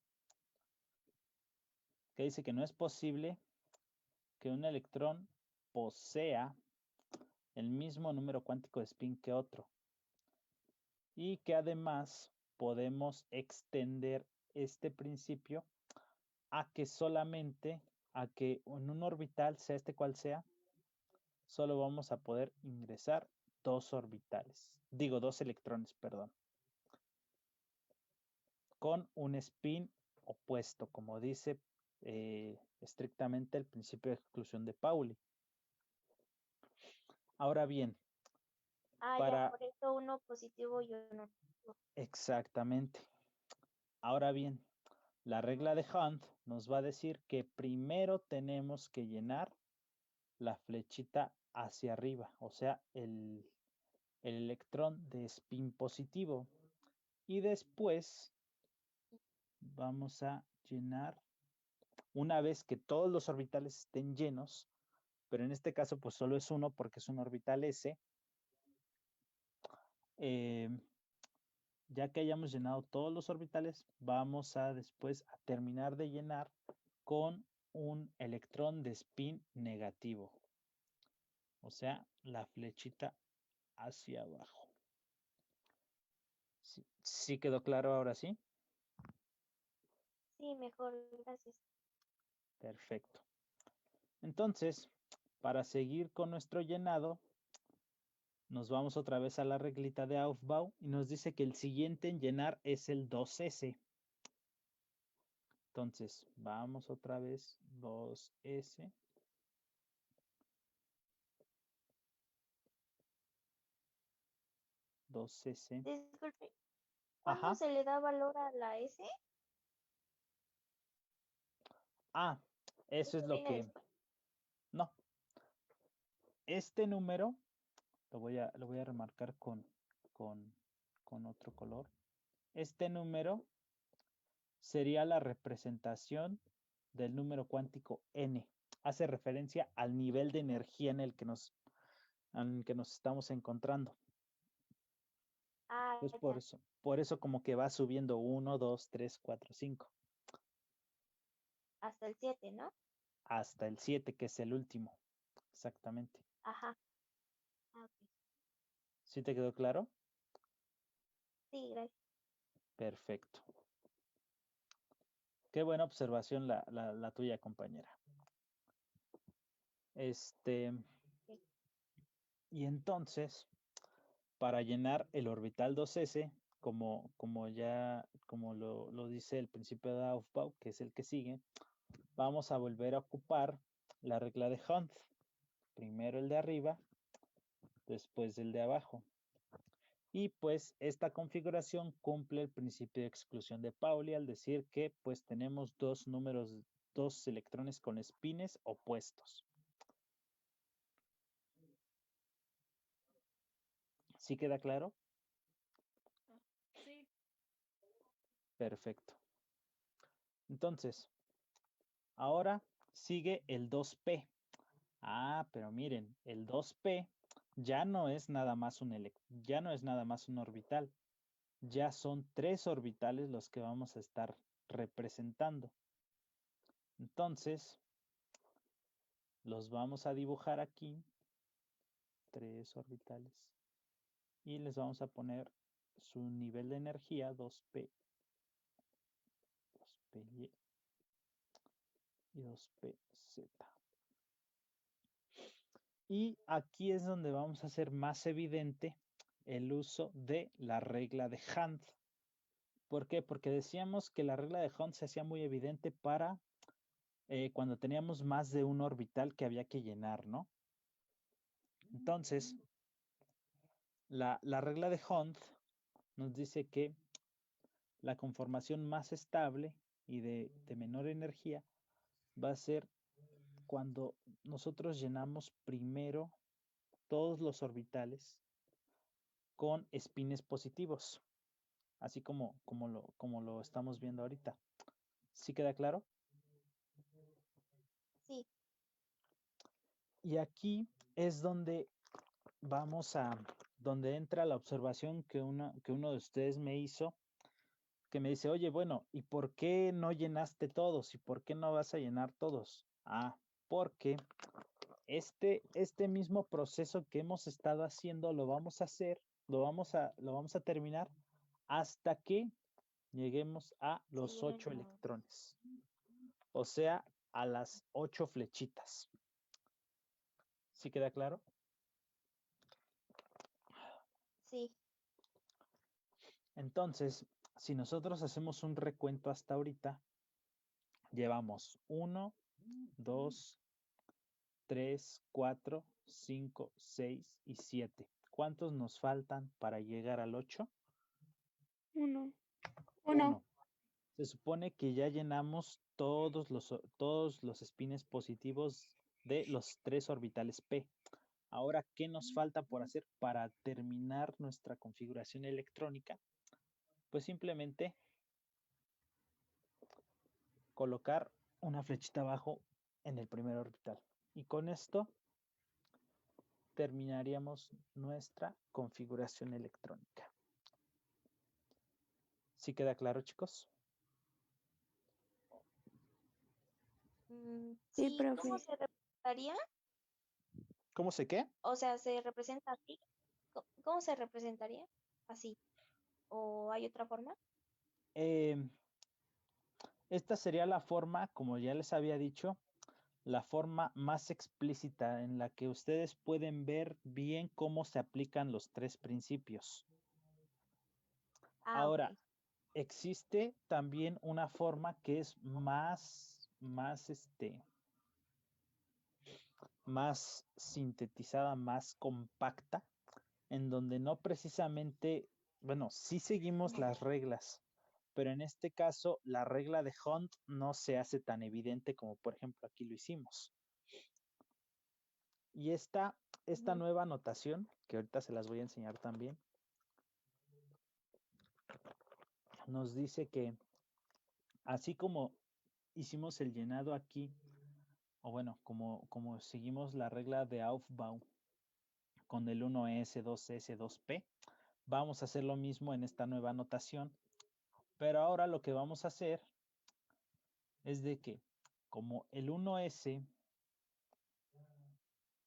que dice que no es posible que un electrón posea el mismo número cuántico de spin que otro. Y que además podemos extender este principio a que en un orbital, sea este cual sea, solo vamos a poder ingresar dos electrones, perdón, con un spin opuesto, como dice estrictamente el principio de exclusión de Pauli. Ahora bien, ya, por eso uno positivo y uno negativo. Exactamente. Ahora bien, la regla de Hund nos va a decir que primero tenemos que llenar la flechita hacia arriba, o sea, el electrón de spin positivo. Y después vamos a llenar, una vez que todos los orbitales estén llenos, pero en este caso pues solo es uno porque es un orbital S, ya que hayamos llenado todos los orbitales, vamos a después a terminar de llenar con un electrón de spin negativo. O sea, la flechita hacia abajo. ¿Sí quedó claro ahora sí? Sí, mejor, gracias. Perfecto. Entonces, para seguir con nuestro llenado, nos vamos otra vez a la reglita de Aufbau y nos dice que el siguiente en llenar es el 2S. Entonces, vamos otra vez, 2S. Disculpe, ¿cuándo Ajá. se le da valor a la S? Ah, eso es lo Viene que... después. No. Este número lo voy a remarcar con otro color. Este número sería la representación del número cuántico n. Hace referencia al nivel de energía en el que nos estamos encontrando. Ah, Pues ya. por eso como que va subiendo 1, 2, 3, 4, 5. Hasta el 7, ¿no? Hasta el 7, que es el último. Exactamente. Ajá. Ah, ok. ¿Sí te quedó claro? Sí, gracias. Perfecto. Qué buena observación la tuya, compañera. Sí. Y entonces, para llenar el orbital 2s, como lo dice el principio de Aufbau, que es el que sigue, vamos a volver a ocupar la regla de Hunt. Primero el de arriba, después el de abajo. Y pues esta configuración cumple el principio de exclusión de Pauli al decir que pues tenemos dos electrones con espines opuestos. ¿Sí queda claro? Sí. Perfecto. Entonces, ahora sigue el 2p. Ah, pero miren, el 2p ya no es nada más un orbital. Ya son 3 orbitales los que vamos a estar representando. Entonces, los vamos a dibujar aquí, 3 orbitales, y les vamos a poner su nivel de energía, 2p, 2py y 2pz. Y aquí es donde vamos a hacer más evidente el uso de la regla de Hunt. ¿Por qué? Porque decíamos que la regla de Hunt se hacía muy evidente para cuando teníamos más de un orbital que había que llenar, ¿no? Entonces, la regla de Hunt nos dice que la conformación más estable y de menor energía va a ser cuando nosotros llenamos primero todos los orbitales con espines positivos, así como lo estamos viendo ahorita. ¿Sí queda claro? Sí. Y aquí es donde donde entra la observación que uno de ustedes me hizo, que me dice, oye, bueno, ¿y por qué no llenaste todos? ¿Y por qué no vas a llenar todos? Ah, porque este mismo proceso que hemos estado haciendo lo vamos a hacer, lo vamos a terminar hasta que lleguemos a los 8 electrones. O sea, a las 8 flechitas. ¿Sí queda claro? Sí. Entonces, si nosotros hacemos un recuento hasta ahorita, llevamos 1, 2, 3, 4, 5, 6 y 7. ¿Cuántos nos faltan para llegar al 8? Uno. Uno. Se supone que ya llenamos todos los espines positivos de los 3 orbitales p. Ahora, ¿qué nos falta por hacer para terminar nuestra configuración electrónica? Pues simplemente colocar una flechita abajo en el primer orbital. Y con esto terminaríamos nuestra configuración electrónica. ¿Sí queda claro, chicos? Sí, Sí, profe. ¿cómo se representaría? ¿Cómo se qué? O sea, ¿se representa así? ¿Cómo se representaría? ¿Así? ¿O hay otra forma? Esta sería la forma, como ya les había dicho, la forma más explícita en la que ustedes pueden ver bien cómo se aplican los tres principios. Ahora, Ok. existe también una forma que es más sintetizada, más compacta, en donde no precisamente, bueno, sí seguimos las reglas, pero en este caso la regla de Hunt no se hace tan evidente como por ejemplo aquí lo hicimos. Y esta Ujú. nueva notación, que ahorita se las voy a enseñar también, nos dice que así como hicimos el llenado aquí, o bueno, como seguimos la regla de Aufbau con el 1S, 2S, 2P, vamos a hacer lo mismo en esta nueva notación, pero ahora lo que vamos a hacer es de que como el 1S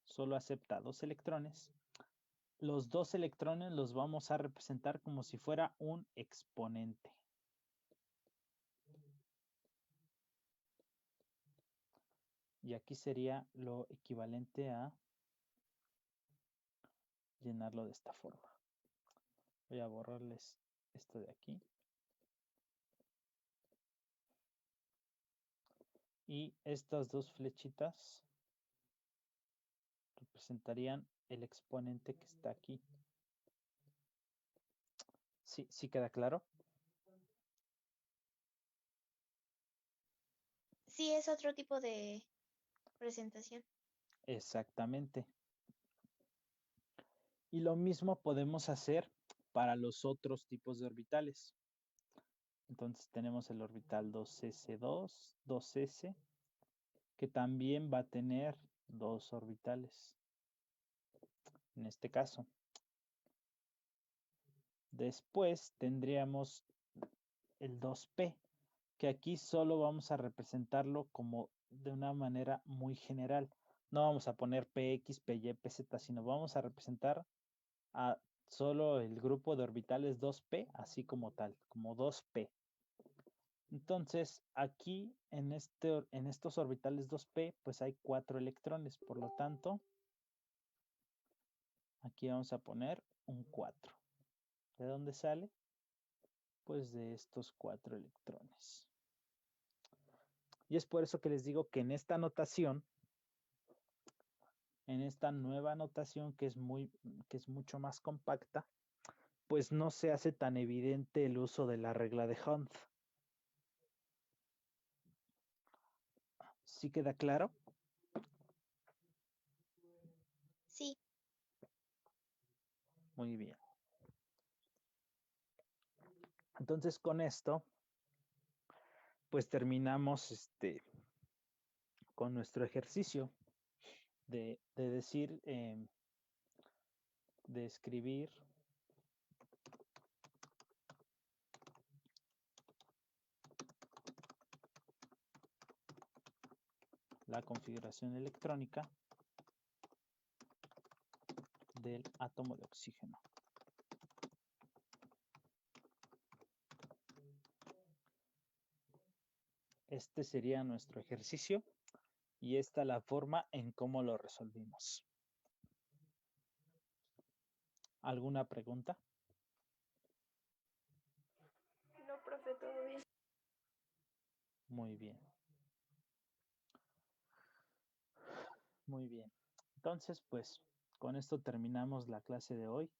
solo acepta 2 electrones, los 2 electrones los vamos a representar como si fuera un exponente. Y aquí sería lo equivalente a llenarlo de esta forma. Voy a borrarles esto de aquí. Y estas dos flechitas representarían el exponente que está aquí. ¿Sí queda claro? Sí, es otro tipo de presentación. Exactamente. Y lo mismo podemos hacer para los otros tipos de orbitales. Entonces tenemos el orbital 2s2, 2s, que también va a tener dos orbitales. En este caso. Después tendríamos el 2p, que aquí solo vamos a representarlo como de una manera muy general. No vamos a poner px, py, pz, sino vamos a representar a solo el grupo de orbitales 2p, así como tal, como 2p. Entonces, aquí en estos orbitales 2p, pues hay 4 electrones, por lo tanto, aquí vamos a poner un 4. ¿De dónde sale? Pues de estos 4 electrones. Y es por eso que les digo que en esta notación, en esta nueva notación que es mucho más compacta, pues no se hace tan evidente el uso de la regla de Hunt. ¿Sí queda claro? Sí, Muy bien. Entonces con esto, pues terminamos con nuestro ejercicio de decir, de escribir la configuración electrónica del átomo de oxígeno. Este sería nuestro ejercicio y esta la forma en cómo lo resolvimos. ¿Alguna pregunta? No, profe, todo bien. Muy bien. Muy bien. Entonces, pues, con esto terminamos la clase de hoy.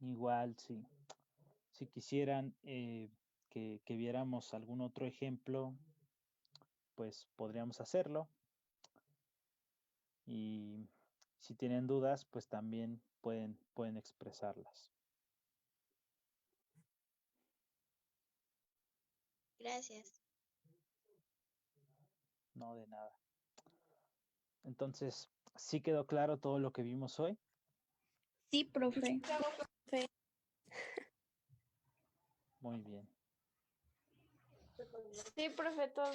Igual, si quisieran que viéramos algún otro ejemplo, pues podríamos hacerlo. Y si tienen dudas, pues también pueden expresarlas. gracias. No de nada. Entonces, ¿sí quedó claro todo lo que vimos hoy? Sí, profe. Muy bien. Sí, profe, todo.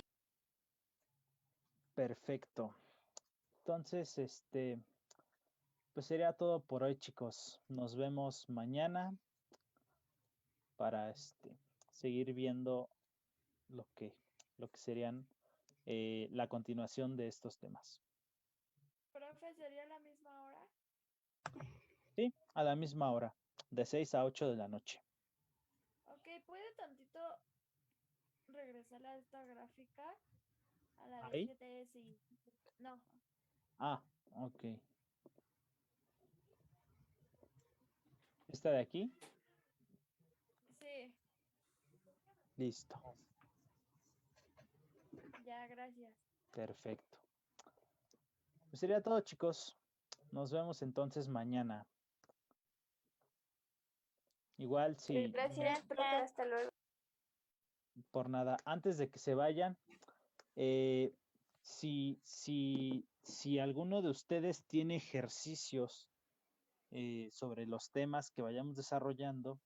Perfecto. Entonces, pues sería todo por hoy, chicos. Nos vemos mañana para seguir viendo lo que lo que serían la continuación de estos temas. Profe, ¿sería la misma hora? Sí, a la misma hora, de 6 a 8 de la noche. Ok, ¿puede tantito regresar a esta gráfica? A la de ¿Ahí? GTS y... No. Ah, ok. ¿Esta de aquí? Sí, Listo. ya, gracias. Perfecto. Pues sería todo, chicos. Nos vemos entonces mañana. Igual, si Gracias, profe, hasta luego. por nada, antes de que se vayan, si alguno de ustedes tiene ejercicios sobre los temas que vayamos desarrollando,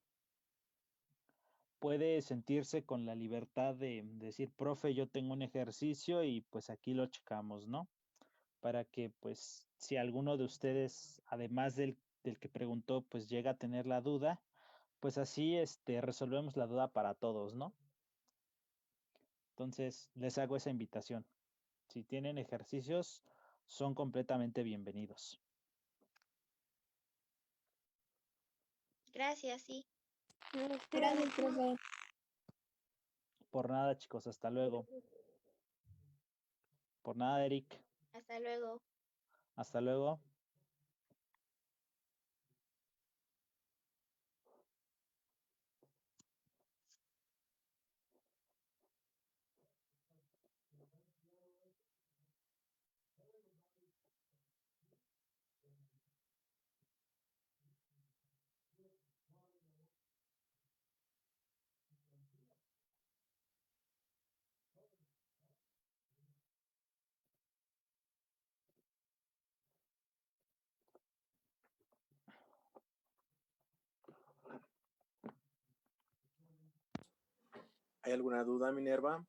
puede sentirse con la libertad de decir, profe, yo tengo un ejercicio y pues aquí lo checamos, ¿no? Para que pues si alguno de ustedes, además del que preguntó, pues llega a tener la duda, pues así resolvemos la duda para todos, ¿no? Entonces, les hago esa invitación. Si tienen ejercicios, son completamente bienvenidos. Gracias, sí. Gracias, profe. Por nada, chicos, hasta luego. Por nada, Eric. Hasta luego. Hasta luego. ¿Hay alguna duda, Minerva?